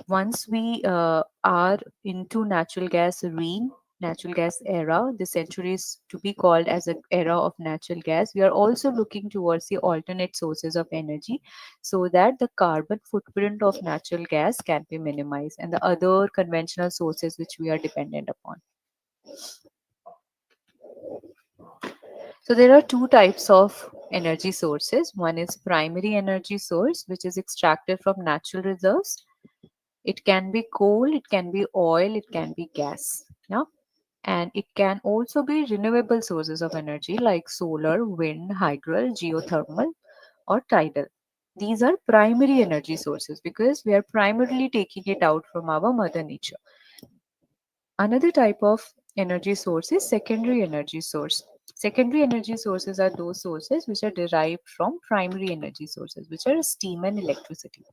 once we are into natural gas era, the century is to be called as an era of natural gas. We are also looking towards the alternate sources of energy so that the carbon footprint of natural gas can be minimized and the other conventional sources which we are dependent upon. So there are two types of energy sources. One is primary energy source, which is extracted from natural reserves. It can be coal, it can be oil, it can be gas. Yeah. And it can also be renewable sources of energy like solar, wind, hydro, geothermal, or tidal. These are primary energy sources because we are primarily taking it out from our mother nature. Another type of energy source is secondary energy source. Secondary energy sources are those sources which are derived from primary energy sources, which are steam and electricity.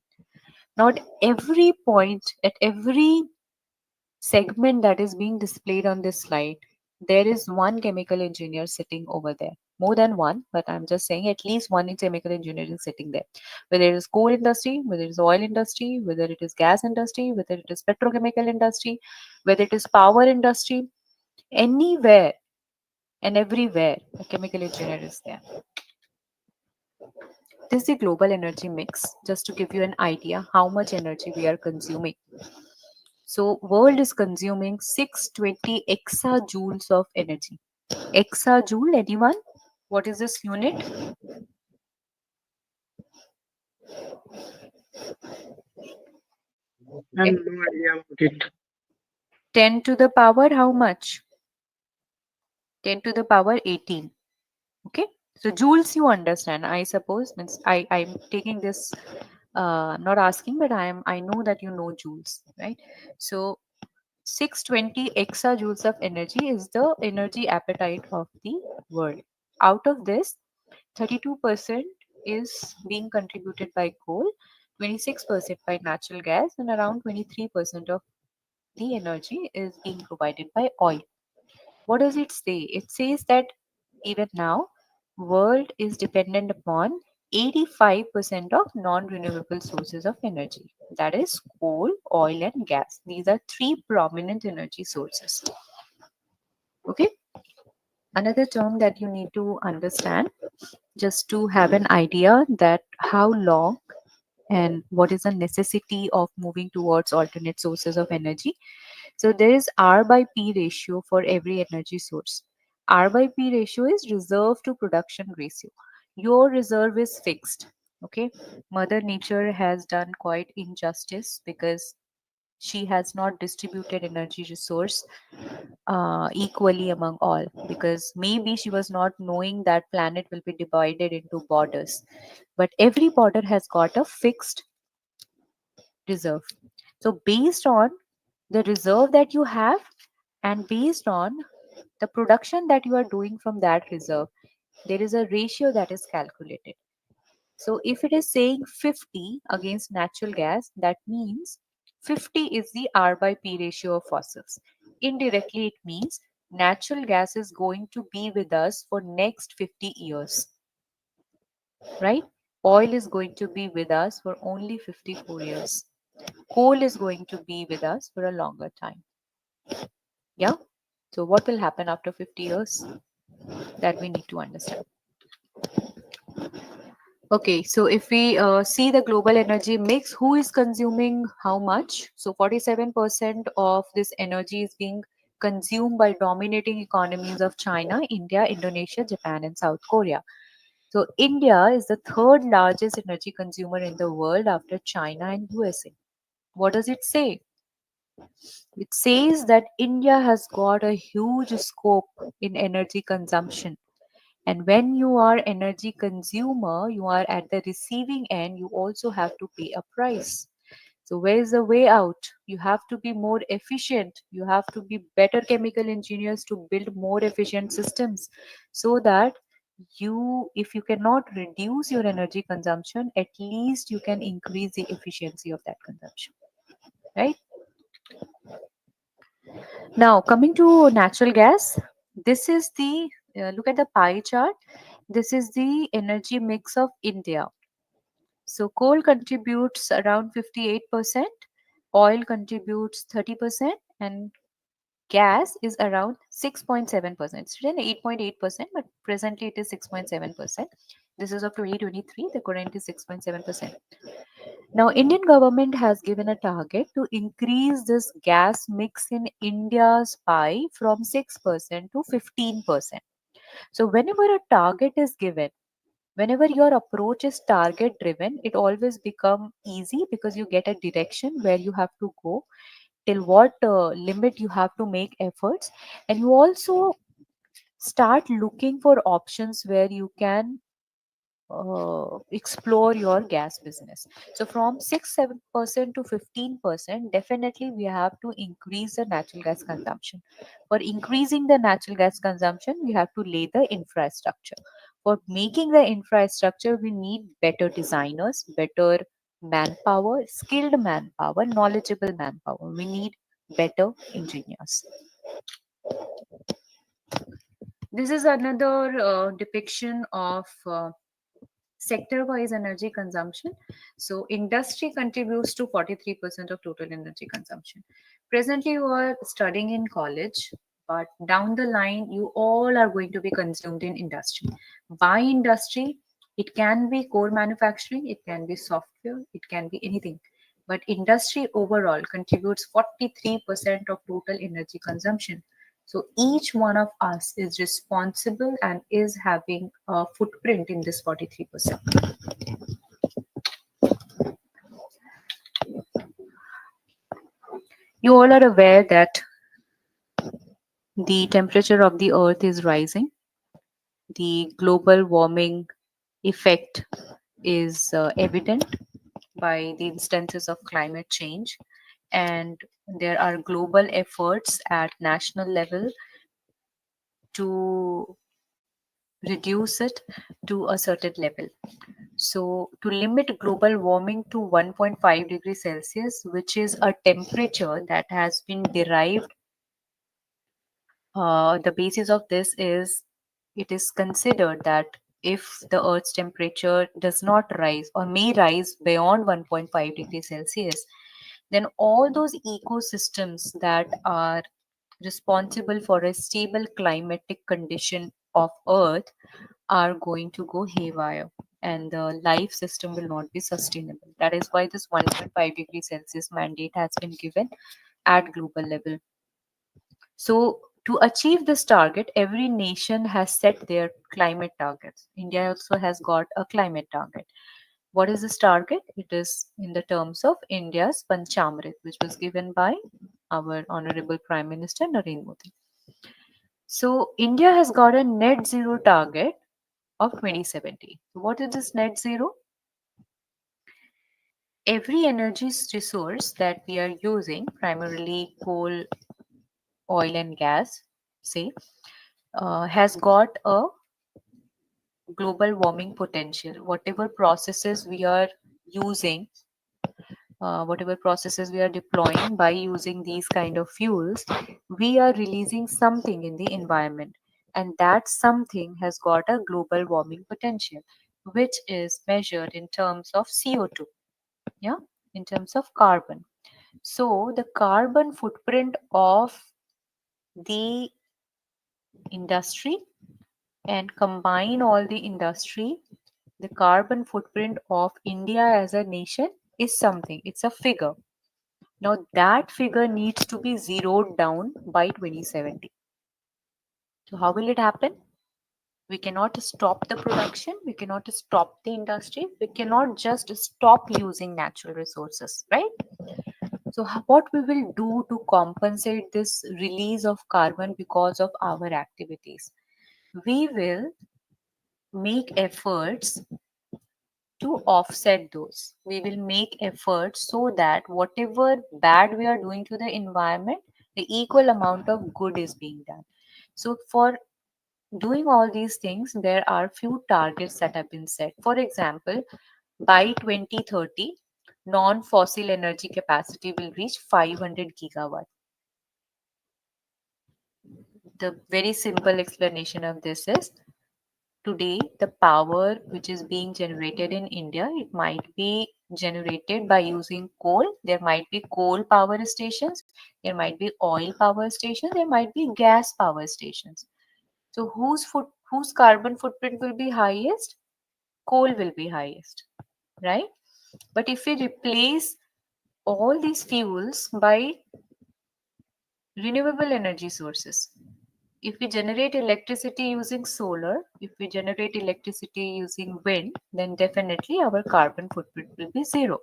Not every point at every segment that is being displayed on this slide, there is one chemical engineer sitting over there. More than one, but I'm just saying at least one chemical engineer is sitting there. Whether it is coal industry, whether it is oil industry, whether it is gas industry, whether it is petrochemical industry, whether it is power industry, anywhere and everywhere, a chemical engineer is there. This is the global energy mix, just to give you an idea how much energy we are consuming. So world is consuming 620 exajoules of energy. Exajoule, anyone? What is this unit? I have no idea about it. 10 to the power how much? 10 to the power 18. Okay. So joules you understand, I suppose. Means I'm taking this, not asking, but I know that you know joules, right? So 620 exajoules of energy is the energy appetite of the world. Out of this, 32% is being contributed by coal, 26% by natural gas, and around 23% of the energy is being provided by oil. What does it say? It says that even now, world is dependent upon 85% of non-renewable sources of energy. That is coal, oil, and gas. These are three prominent energy sources. Okay. Another term that you need to understand, just to have an idea that how long and what is the necessity of moving towards alternate sources of energy. So there is R by P ratio for every energy source. R by P ratio is reserve to production ratio. Your reserve is fixed. Okay. Mother Nature has done quite injustice because she has not distributed energy resource equally among all, because maybe she was not knowing that planet will be divided into borders, but every border has got a fixed reserve. So based on the reserve that you have and based on the production that you are doing from that reserve, there is a ratio that is calculated. So if it is saying 50 against natural gas, that means 50 is the R by P ratio of fossils. Indirectly, it means natural gas is going to be with us for next 50 years, right? Oil is going to be with us for only 54 years. Coal is going to be with us for a longer time. Yeah. So what will happen after 50 years? That we need to understand. Okay, so if we see the global energy mix, who is consuming how much? So 47% of this energy is being consumed by dominating economies of China, India, Indonesia, Japan, and South Korea. So India is the third largest energy consumer in the world after China and USA. What does it say? It says that India has got a huge scope in energy consumption. And when you are energy consumer, you are at the receiving end, you also have to pay a price. So where is the way out? You have to be more efficient. You have to be better chemical engineers to build more efficient systems so that if you cannot reduce your energy consumption, at least you can increase the efficiency of that consumption, right? Now, coming to natural gas, this is the look at the pie chart. This is the energy mix of India. So, coal contributes around 58%, oil contributes 30%, and gas is around 6.7%. It's written 8.8%, but presently it is 6.7%. This is of 2023, the current is 6.7%. Now, Indian government has given a target to increase this gas mix in India's pie from 6% to 15%. So, whenever a target is given, whenever your approach is target driven, it always become easy because you get a direction where you have to go, till what limit you have to make efforts, and you also start looking for options where you can explore your gas business. So from 6-7% to 15%, definitely we have to increase the natural gas consumption. For increasing the natural gas consumption, we have to lay the infrastructure. For making the infrastructure, we need better designers, better manpower, skilled manpower, knowledgeable manpower. We need better engineers. This is another depiction of sector wise energy consumption. So industry contributes to 43% of total energy consumption. Presently you are studying in college, but down the line you all are going to be consumed in industry. By industry, it can be core manufacturing, it can be software, it can be anything, but industry overall contributes 43% of total energy consumption. So each one of us is responsible and is having a footprint in this 43%. You all are aware that the temperature of the earth is rising. The global warming effect is evident by the instances of climate change, and there are global efforts at national level to reduce it to a certain level. So, to limit global warming to 1.5 degrees Celsius, which is a temperature that has been derived, the basis of this is it is considered that if the Earth's temperature does not rise or may rise beyond 1.5 degrees Celsius, then all those ecosystems that are responsible for a stable climatic condition of Earth are going to go haywire, and the life system will not be sustainable. That is why this 1.5 degrees Celsius mandate has been given at global level. So, to achieve this target, every nation has set their climate targets. India also has got a climate target. What is this target? It is in the terms of India's Panchamrit, which was given by our Honorable Prime Minister Narendra Modi. So, India has got a net zero target of 2070. What is this net zero? Every energy resource that we are using, primarily coal, oil, and gas, say, has got a global warming potential. Whatever processes we are using, whatever processes we are deploying by using these kind of fuels, we are releasing something in the environment, and that something has got a global warming potential, which is measured in terms of CO2, yeah, in terms of carbon. So the carbon footprint of the industry, and combine all the industry, the carbon footprint of India as a nation is something, it's a figure. Now that figure needs to be zeroed down by 2070. So how will it happen? We cannot stop the production, we cannot stop the industry, we cannot just stop using natural resources, right? So what we will do to compensate this release of carbon because of our activities? We will make efforts to offset those. We will make efforts so that whatever bad we are doing to the environment, the equal amount of good is being done. So for doing all these things, there are few targets that have been set. For example, by 2030, non-fossil energy capacity will reach 500 gigawatt. The very simple explanation of this is today the power which is being generated in India, it might be generated by using coal. There might be coal power stations, there might be oil power stations, there might be gas power stations. So whose carbon footprint will be highest? Coal will be highest, right? But if we replace all these fuels by renewable energy sources, if we generate electricity using solar, if we generate electricity using wind, then definitely our carbon footprint will be zero.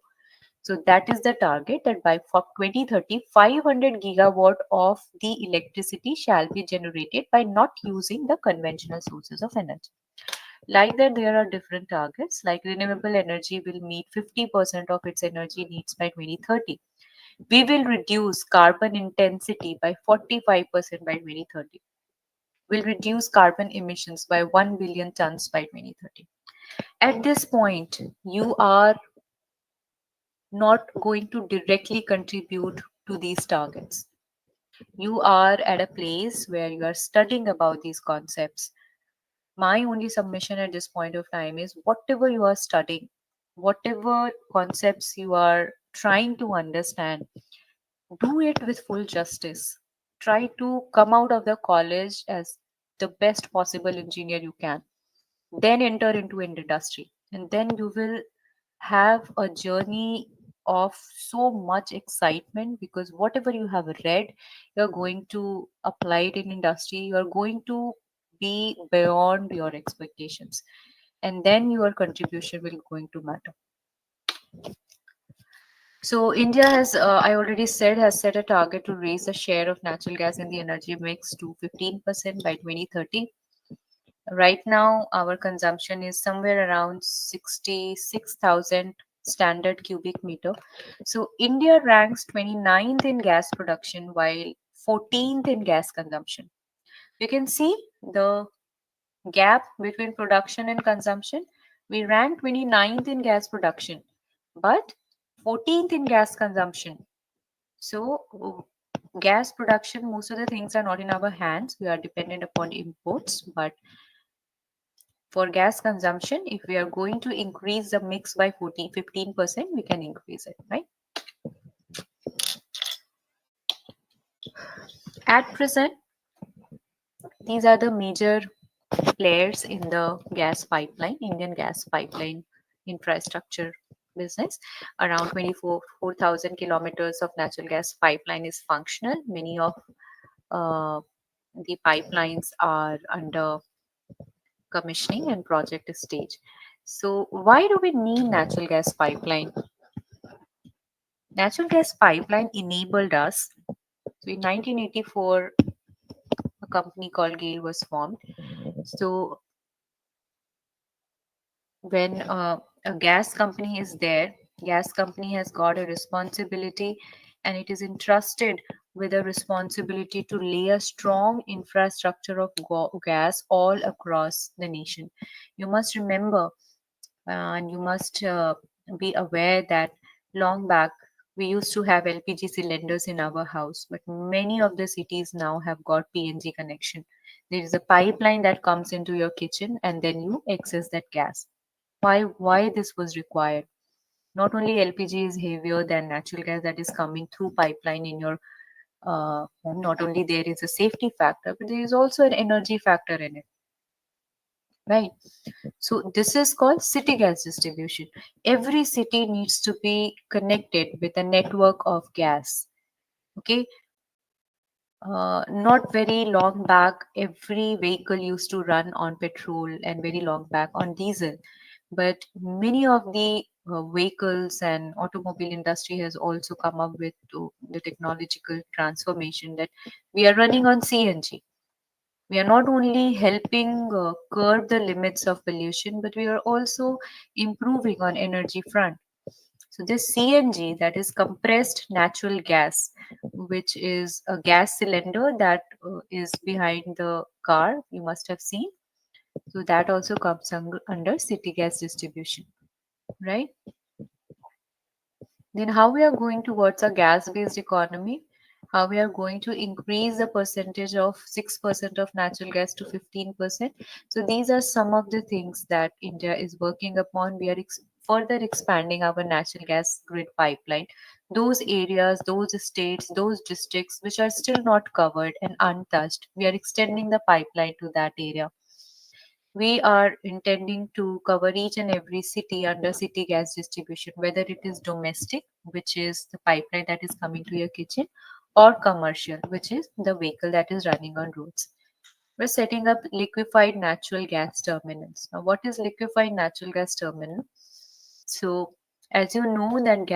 So that is the target, that by 2030, 500 gigawatt of the electricity shall be generated by not using the conventional sources of energy. Like that, there are different targets, like renewable energy will meet 50% of its energy needs by 2030. We will reduce carbon intensity by 45% by 2030. Will reduce carbon emissions by 1 billion tons by 2030. At this point, you are not going to directly contribute to these targets. You are at a place where you are studying about these concepts. My only submission at this point of time is whatever you are studying, whatever concepts you are trying to understand, do it with full justice. Try to come out of the college as the best possible engineer you can, then enter into industry, and then you will have a journey of so much excitement, because whatever you have read, you're going to apply it in industry, you're going to be beyond your expectations, and then your contribution will going to matter. So India has, I already said, has set a target to raise the share of natural gas in the energy mix to 15% by 2030. Right now, our consumption is somewhere around 66,000 standard cubic meter. So India ranks 29th in gas production while 14th in gas consumption. You can see the gap between production and consumption. We rank 29th in gas production, but 14th in gas consumption. So, gas production, most of the things are not in our hands. We are dependent upon imports. But for gas consumption, if we are going to increase the mix by 15%, we can increase it, right? At present, these are the major players in the gas pipeline, Indian gas pipeline infrastructure business. Around 24,000 kilometers of natural gas pipeline is functional. Many of uh, the pipelines are under commissioning and project stage. So, why do we need natural gas pipeline? Natural gas pipeline enabled us. So, in 1984, a company called GAIL was formed. So, when a gas company is there, gas company has got a responsibility, and it is entrusted with a responsibility to lay a strong infrastructure of gas all across the nation. You must remember, and you must be aware that long back we used to have LPG cylinders in our house, but many of the cities now have got PNG connection. There is a pipeline that comes into your kitchen and then you access that gas. Why this was required? Not only LPG is heavier than natural gas that is coming through pipeline in your home. Not only there is a safety factor, but there is also an energy factor in it, right? So this is called city gas distribution. Every city needs to be connected with a network of gas. Okay, not very long back, every vehicle used to run on petrol and very long back on diesel. But many of the vehicles and automobile industry has also come up with the technological transformation that we are running on CNG. We are not only helping curb the limits of pollution, but we are also improving on energy front. So this CNG, that is compressed natural gas, which is a gas cylinder that is behind the car, you must have seen. So that also comes under city gas distribution, right? Then how we are going towards a gas-based economy, how we are going to increase the percentage of 6% of natural gas to 15%. So these are some of the things that India is working upon. We are further expanding our natural gas grid pipeline. Those areas, those states, those districts which are still not covered and untouched, we are extending the pipeline to that area. We are intending to cover each and every city under city gas distribution, whether it is domestic, which is the pipeline that is coming to your kitchen, or commercial, which is the vehicle that is running on roads. We're setting up liquefied natural gas terminals. Now, what is liquefied natural gas terminal? So, as you know, that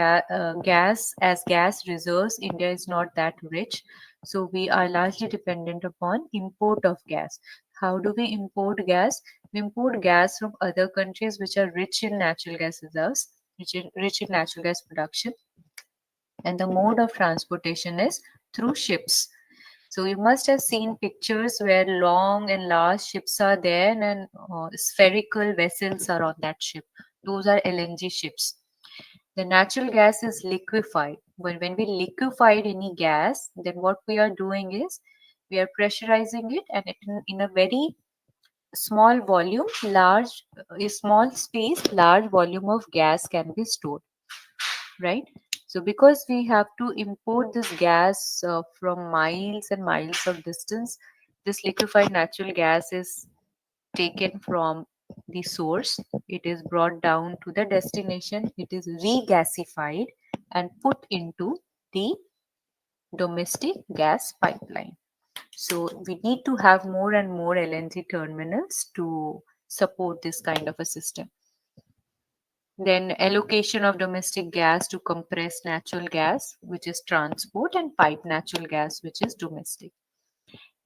gas reserves, India is not that rich. So, we are largely dependent upon import of gas. How do we import gas? We import gas from other countries which are rich in natural gas reserves, rich in natural gas production, and the mode of transportation is through ships. So you must have seen pictures where long and large ships are there and spherical vessels are on that ship. Those are LNG ships. The natural gas is liquefied. But when we liquefied any gas, then what we are doing is we are pressurizing it, and in a very small volume, a small space, large volume of gas can be stored, right? So because we have to import this gas from miles and miles of distance, this liquefied natural gas is taken from the source, it is brought down to the destination, it is regasified and put into the domestic gas pipeline. So we need to have more and more LNG terminals to support this kind of a system. Then allocation of domestic gas to compressed natural gas, which is transport, and pipe natural gas, which is domestic.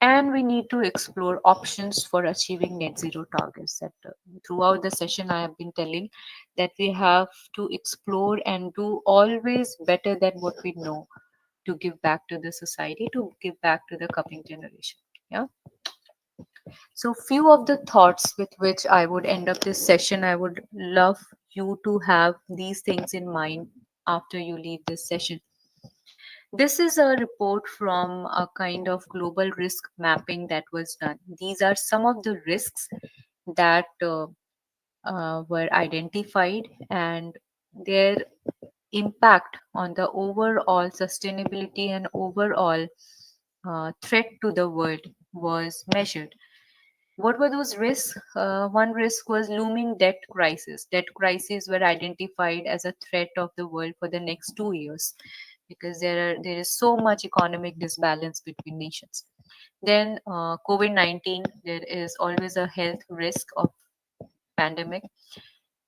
And we need to explore options for achieving net zero targets. That throughout the session I have been telling that we have to explore and do always better than what we know to give back to the society, to give back to the coming generation. Yeah. So, few of the thoughts with which I would end up this session, I would love you to have these things in mind after you leave this session. This is a report from a kind of global risk mapping that was done. These are some of the risks that were identified and their impact on the overall sustainability and overall threat to the world was measured. What were those risks? One risk was looming debt crisis. Debt crises were identified as a threat of the world for the next 2 years because there is so much economic disbalance between nations. Then COVID-19, there is always a health risk of pandemic.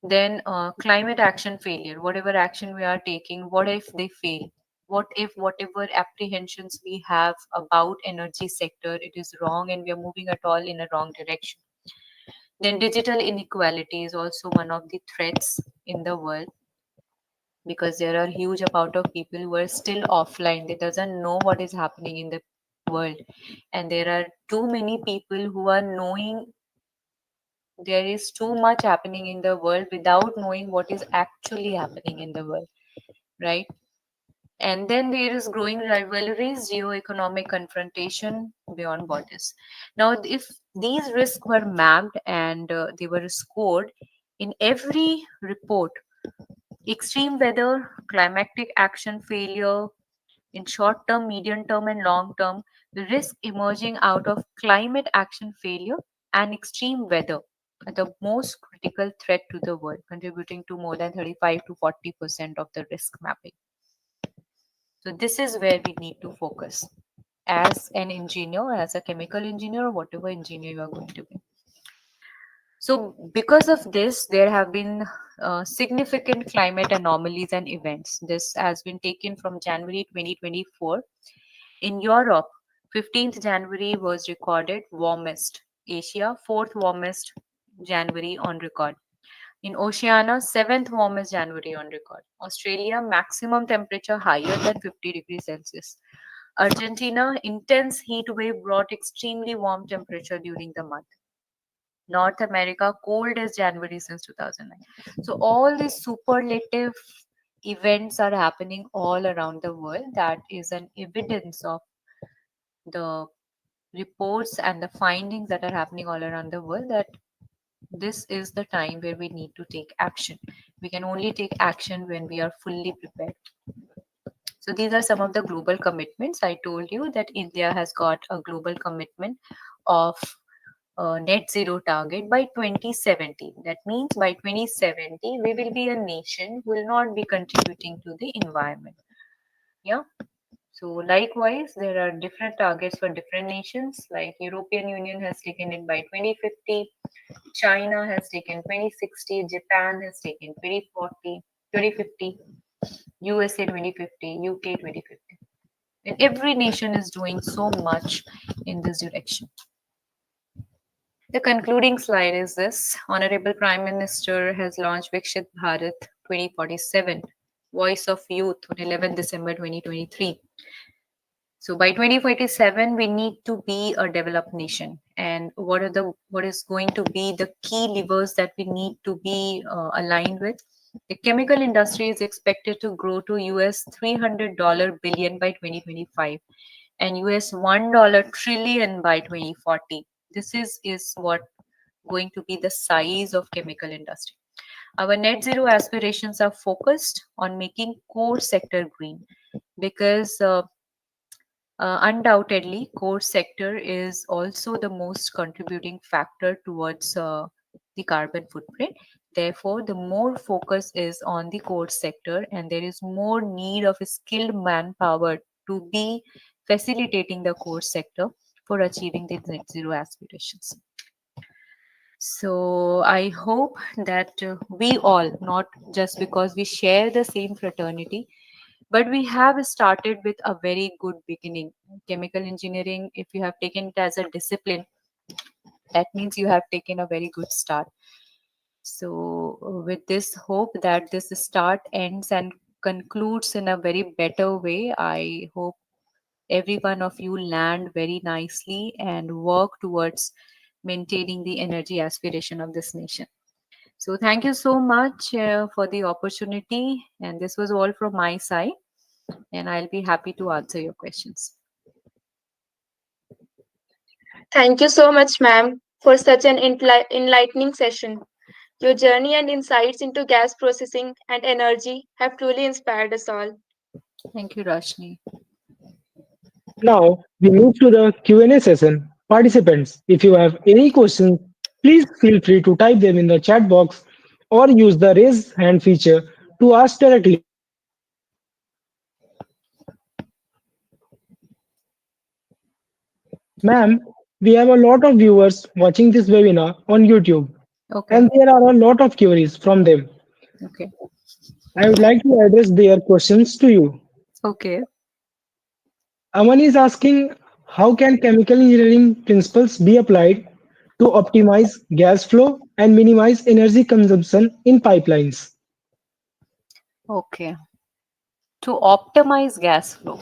Then climate action failure. Whatever action we are taking, what if they fail? What if whatever apprehensions we have about energy sector, it is wrong and we are moving at all in a wrong direction? Then digital inequality is also one of the threats in the world because there are huge amount of people who are still offline. They doesn't know what is happening in the world, and there are too many people who are knowing there is too much happening in the world without knowing what is actually happening in the world, right? And then there is growing rivalries, geo-economic confrontation beyond borders. Now, if these risks were mapped and they were scored in every report, extreme weather, climatic action failure, in short term, medium term, and long term, the risk emerging out of climate action failure and extreme weather are the most critical threat to the world, contributing to more than 35 to 40% of the risk mapping. So this is where we need to focus as an engineer, as a chemical engineer, or whatever engineer you are going to be. So because of this, there have been significant climate anomalies and events. This has been taken from January 2024. In Europe, 15th January was recorded warmest. Asia, 4th warmest January on record. In Oceania, 7th warmest January on record. Australia, maximum temperature higher than 50 degrees Celsius. Argentina, intense heat wave brought extremely warm temperature during the month. North America, coldest January since 2009. So all these superlative events are happening all around the world. That is an evidence of the reports and the findings that are happening all around the world that this is the time where we need to take action. We can only take action when we are fully prepared. So these are some of the global commitments. I told you that India has got a global commitment of net zero target by 2070. That means by 2070, we will be a nation who will not be contributing to the environment. Yeah. So likewise, there are different targets for different nations. Like European Union has taken it by 2050, China has taken 2060, Japan has taken 2040, 2050, USA 2050, UK 2050. And every nation is doing so much in this direction. The concluding slide is this. Honorable Prime Minister has launched Vikshit Bharat 2047, Voice of Youth on 11 December 2023. So by 2047, we need to be a developed nation. And what is going to be the key levers that we need to be aligned with? The chemical industry is expected to grow to US $300 billion by 2025 and US $1 trillion by 2040. This is what going to be the size of chemical industry. Our net zero aspirations are focused on making core sector green because undoubtedly, core sector is also the most contributing factor towards the carbon footprint. Therefore, the more focus is on the core sector, and there is more need of skilled manpower to be facilitating the core sector for achieving the net zero aspirations. So I hope that we all, not just because we share the same fraternity, but we have started with a very good beginning. Chemical engineering, if you have taken it as a discipline, that means you have taken a very good start. So, with this hope that this start ends and concludes in a very better way, I hope every one of you land very nicely and work towards maintaining the energy aspiration of this nation. So, thank you so much for the opportunity. And this was all from my side. And I'll be happy to answer your questions. Thank you so much, ma'am, for such an enlightening session. Your journey and insights into gas processing and energy have truly inspired us all. Thank you, Rashni. Now we move to the Q&A session. Participants, if you have any questions, please feel free to type them in the chat box or use the raise hand feature to ask directly. Ma'am, we have a lot of viewers watching this webinar on YouTube, Okay. and there are a lot of queries from them. Okay. I would like to address their questions to you. Okay. Aman is asking, how can chemical engineering principles be applied to optimize gas flow and minimize energy consumption in pipelines? Okay. To optimize gas flow.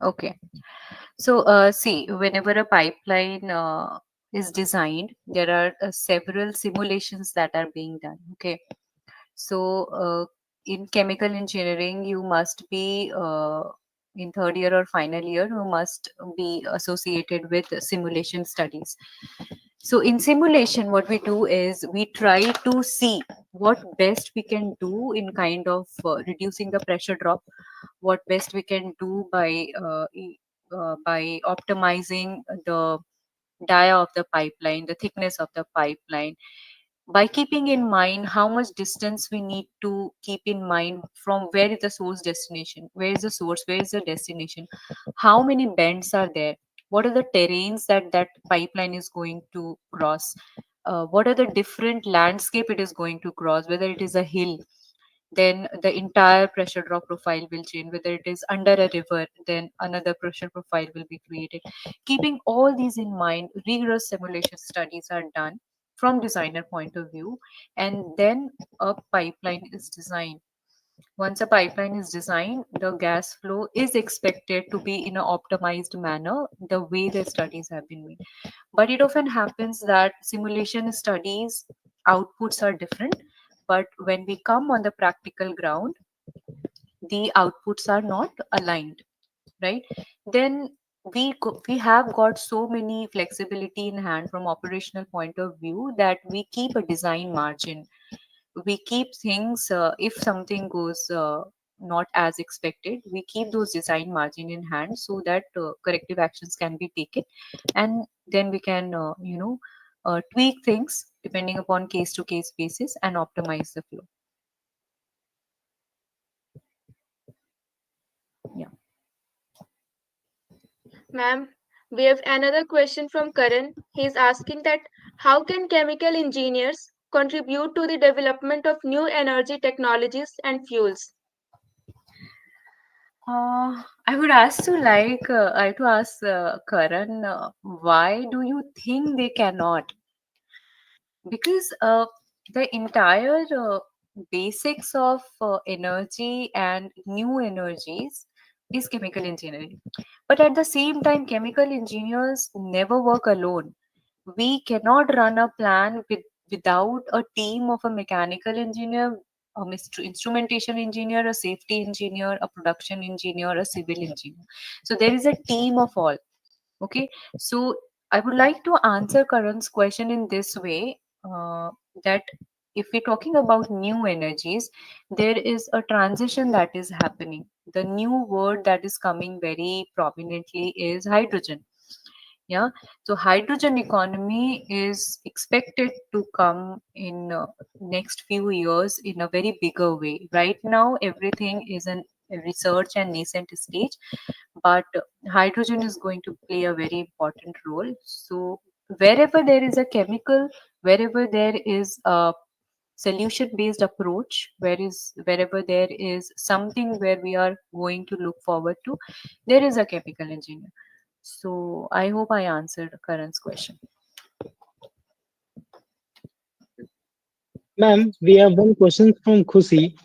Okay. So, see, whenever a pipeline is designed, there are several simulations that are being done. Okay. So, in chemical engineering, you must be in third year or final year, you must be associated with simulation studies. So, in simulation, what we do is we try to see what best we can do in kind of reducing the pressure drop, what best we can do by optimizing the dia of the pipeline, the thickness of the pipeline, by keeping in mind how much distance we need to keep in mind from where is the source destination, where is the source, where is the destination, how many bends are there, what are the terrains that that pipeline is going to cross, what are the different landscape it is going to cross, whether it is a hill, then the entire pressure drop profile will change, whether it is under a river, then another pressure profile will be created. Keeping all these in mind, rigorous simulation studies are done from designer point of view, and then a pipeline is designed. Once a pipeline is designed, the gas flow is expected to be in an optimized manner the way the studies have been made. But it often happens that simulation studies outputs are different, but when we come on the practical ground, the outputs are not aligned, right? Then we have got so many flexibility in hand from operational point of view that we keep a design margin. We keep things, if something goes not as expected, we keep those design margin in hand so that corrective actions can be taken, and then we can tweak things depending upon case to case basis and optimize the flow. Yeah. Ma'am, we have another question from Karan. He is asking that how can chemical engineers contribute to the development of new energy technologies and fuels? I would ask to I have to ask Karan, why do you think they cannot? Because the entire basics of energy and new energies is chemical engineering. But at the same time, chemical engineers never work alone. We cannot run a plan without a team of a mechanical engineer, a instrumentation engineer, a safety engineer, a production engineer, a civil engineer. So there is a team of all. Okay, so I would like to answer Karan's question in this way, that if we're talking about new energies, there is a transition that is happening. The new word that is coming very prominently is hydrogen. Yeah, so hydrogen economy is expected to come in next few years in a very bigger way. Right now, everything is in research and nascent stage, but hydrogen is going to play a very important role. So wherever there is a chemical, wherever there is a solution based approach, wherever there is something where we are going to look forward to, there is a chemical engineer. So I hope I answered Karan's question. Ma'am, we have one question from Khushi.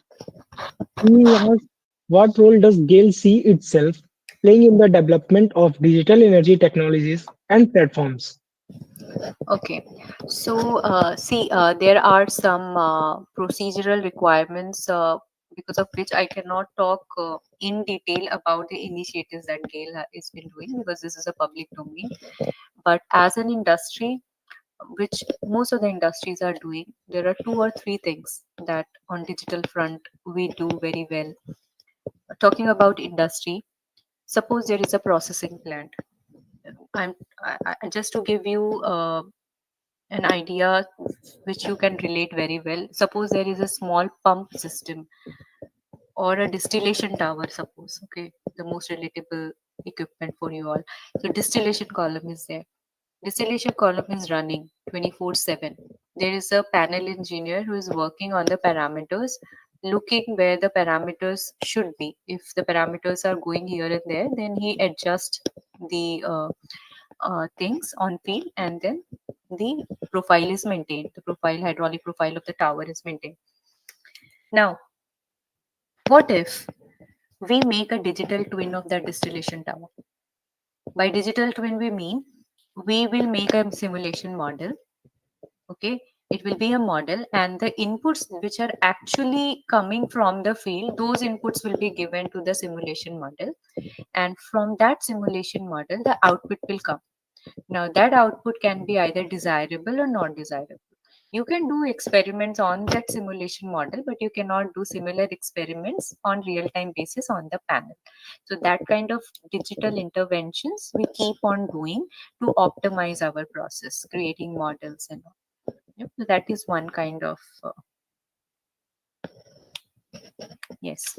He asks, what role does GAIL see itself playing in the development of digital energy technologies and platforms? Okay, so see, there are some procedural requirements because of which I cannot talk in detail about the initiatives that GAIL has been doing, because this is a public domain. But as an industry, which most of the industries are doing, there are two or three things that on digital front we do very well. Talking about industry, suppose there is a processing plant. I'm just to give you an idea which you can relate very well. Suppose there is a small pump system or a distillation tower, suppose, okay, the most relatable equipment for you all. So distillation column is there. Distillation column is running 24/7. There is a panel engineer who is working on the parameters, looking where the parameters should be. If the parameters are going here and there, then he adjusts the things on field, and then the profile is maintained. The profile, hydraulic profile of the tower is maintained. Now, what if we make a digital twin of that distillation tower? By digital twin, we mean we will make a simulation model. Okay, it will be a model, and the inputs which are actually coming from the field, those inputs will be given to the simulation model, and from that simulation model, the output will come. Now, that output can be either desirable or not desirable. You can do experiments on that simulation model, but you cannot do similar experiments on real time basis on the panel. So, that kind of digital interventions we keep on doing to optimize our process, creating models and all. Yep. So that is one kind of, yes.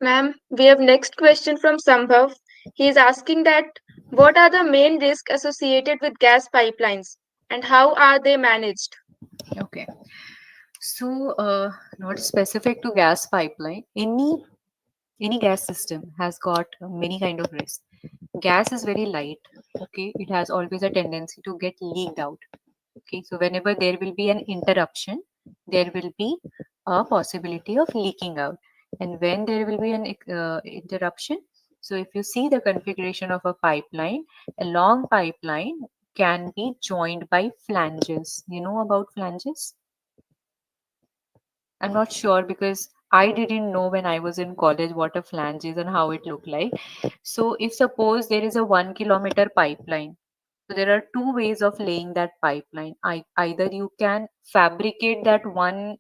Ma'am, we have next question from Sambhav. He is asking that what are the main risks associated with gas pipelines and how are they managed? Okay. So, not specific to gas pipeline. Any gas system has got many kind of risks. Gas is very light. Okay, it has always a tendency to get leaked out. Okay, so whenever there will be an interruption, there will be a possibility of leaking out. And when there will be an interruption, so if you see the configuration of a pipeline, a long pipeline can be joined by flanges. You know about flanges? I'm not sure because I didn't know when I was in college what a flange is and how it looked like. So, if suppose there is a 1 kilometer pipeline, so there are two ways of laying that pipeline. Either you can fabricate that one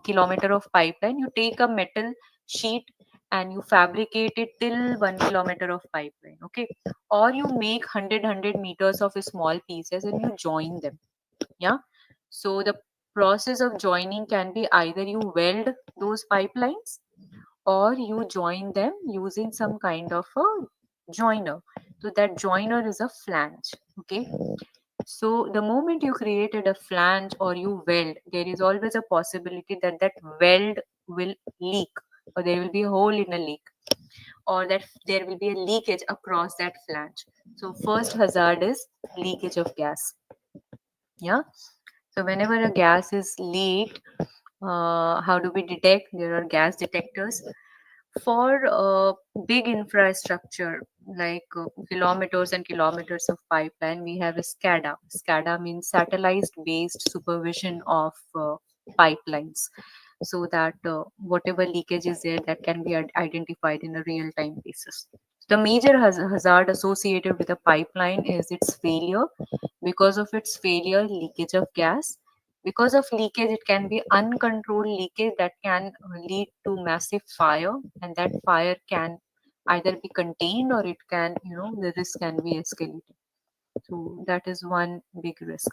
kilometer of pipeline. You take a metal sheet and you fabricate it till 1 kilometer of pipeline. Okay, or you make 100 meters of small pieces and you join them. Yeah. So the process of joining can be either you weld those pipelines or you join them using some kind of a joiner. So that joiner is a flange. Okay. So the moment you created a flange or you weld, there is always a possibility that that weld will leak, or there will be a hole in a leak, or that there will be a leakage across that flange. So first hazard is leakage of gas. Yeah. So whenever a gas is leaked, how do we detect? There are gas detectors. For big infrastructure like kilometers and kilometers of pipeline, we have a SCADA. SCADA means satellite based supervision of pipelines, so that whatever leakage is there, that can be identified in a real time basis. The major hazard associated with a pipeline is its failure. Because of its failure, leakage of gas. Because of leakage, it can be uncontrolled leakage that can lead to massive fire, and that fire can either be contained or it can, the risk can be escalated. So that is one big risk.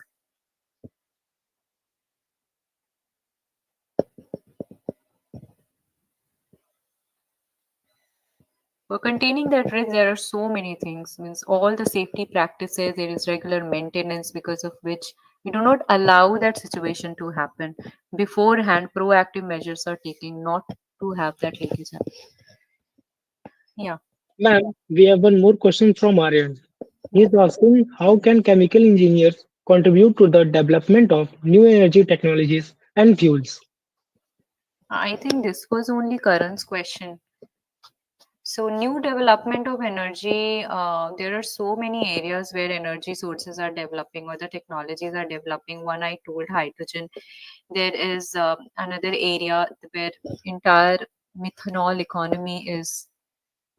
For containing that risk, there are so many things. Means all the safety practices, there is regular maintenance because of which we do not allow that situation to happen. Beforehand, proactive measures are taken not to have that leakage happen. Yeah. Ma'am, we have one more question from Aryan. He is asking how can chemical engineers contribute to the development of new energy technologies and fuels? I think this was only Karan's question. So, new development of energy, there are so many areas where energy sources are developing or the technologies are developing. One I told hydrogen. There is another area where entire methanol economy is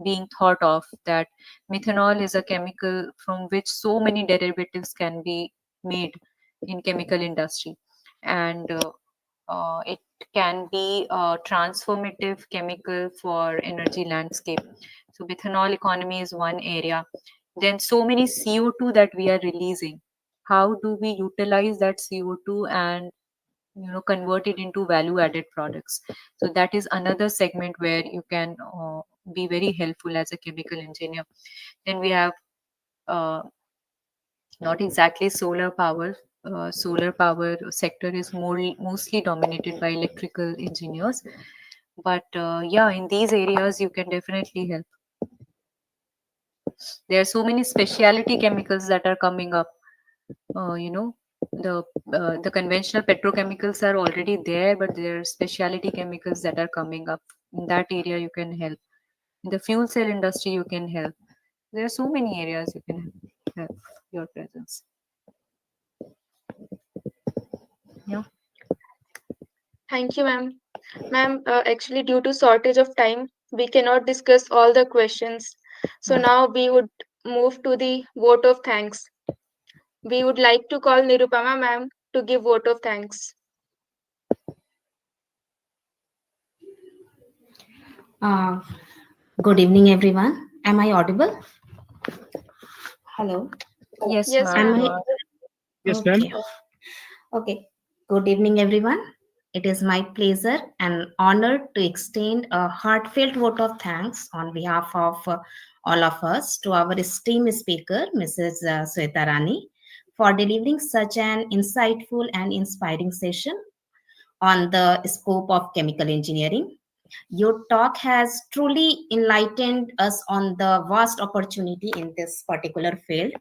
being thought of. That methanol is a chemical from which so many derivatives can be made in chemical industry, and it can be a transformative chemical for energy landscape. So methanol economy is one area. Then so many CO2 that we are releasing. How do we utilize that CO2 and convert it into value added products? So that is another segment where you can be very helpful as a chemical engineer. Then we have uh, not exactly solar power. Solar power sector is mostly dominated by electrical engineers, but yeah, in these areas you can definitely help. There are so many specialty chemicals that are coming up. You know, the conventional petrochemicals are already there, but there are specialty chemicals that are coming up. In that area you can help. In the fuel cell industry you can help. There are so many areas you can help your presence. Yeah. Thank you, ma'am. Ma'am, actually, due to shortage of time, we cannot discuss all the questions. So now we would move to the vote of thanks. We would like to call Nirupama ma'am to give vote of thanks. Uh, Good evening, everyone. Am I audible? Hello. Yes, Yes, ma'am, Am ma'am. you I are. Yes, ma'am. okay? Okay. Good evening, everyone. It is my pleasure and honor to extend a heartfelt vote of thanks on behalf of all of us to our esteemed speaker, Mrs. Sweta Rani, for delivering such an insightful and inspiring session on the scope of chemical engineering. Your talk has truly enlightened us on the vast opportunity in this particular field.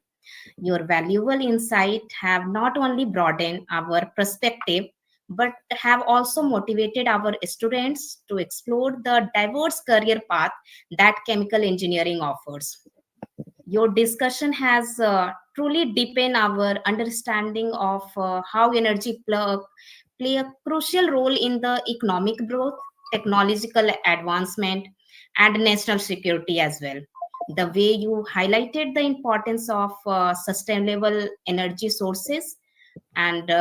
Your valuable insight have not only broadened our perspective but have also motivated our students to explore the diverse career path that chemical engineering offers. Your discussion has truly deepened our understanding of how play a crucial role in the economic growth, technological advancement, and national security as well. The way you highlighted the importance of sustainable energy sources and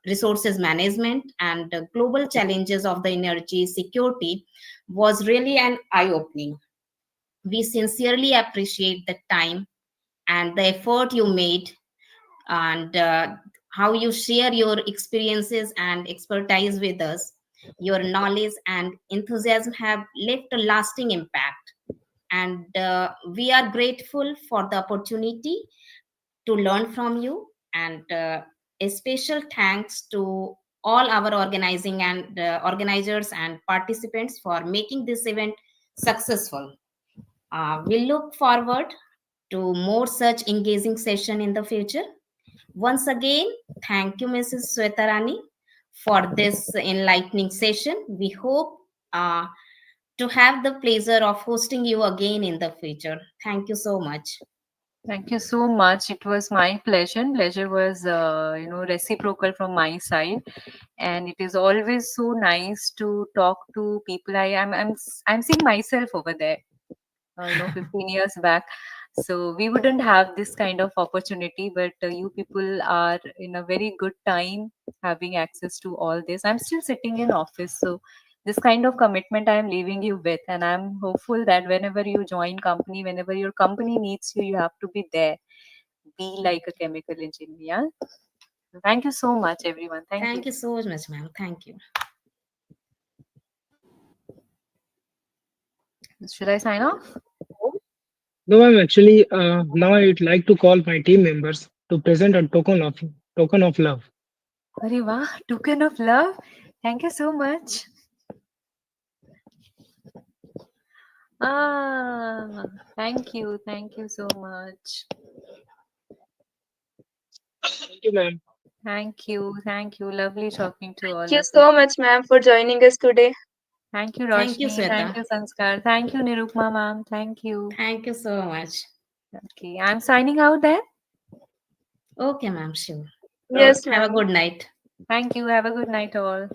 resources management and global challenges of the energy security was really an eye opening. We sincerely appreciate the time and the effort you made and how you share your experiences and expertise with us. Your knowledge and enthusiasm have left a lasting impact, and we are grateful for the opportunity to learn from you. And a special thanks to all our organizing and organizers and participants for making this event successful. We look forward to more such engaging session in the future. Once again, thank you, Mrs. Swetarani, for this enlightening session. We hope to have the pleasure of hosting you again in the future. Thank you so much. Thank you so much. It was my pleasure. Pleasure was, reciprocal from my side, and it is always so nice to talk to people. I'm seeing myself over there. 15 years back. So we wouldn't have this kind of opportunity, but you people are in a very good time having access to all this. I'm still sitting in office, so this kind of commitment I am leaving you with, and I'm hopeful that whenever you join company, whenever your company needs you, you have to be there. Be like a chemical engineer. Thank you so much, everyone. Thank you. Thank you so much, ma'am. Thank you. Should I sign off? No, I'm actually now I'd like to call my team members to present a token of love. Arey wah, token of love. Thank you so much. Ah, thank you so much. Thank you, ma'am. Thank you. Lovely talking to Thank all you of you. so much, ma'am, for joining us today. Thank you, Thank you, Roshni. Thank Sweta. you, Sanskar. Thank you, Nirupma ma'am. Thank you. Thank you so much. Okay, I'm signing out then. Okay, ma'am, sure. Yes, Okay. Have a ma'am. good night. Thank you. Have a good night, all.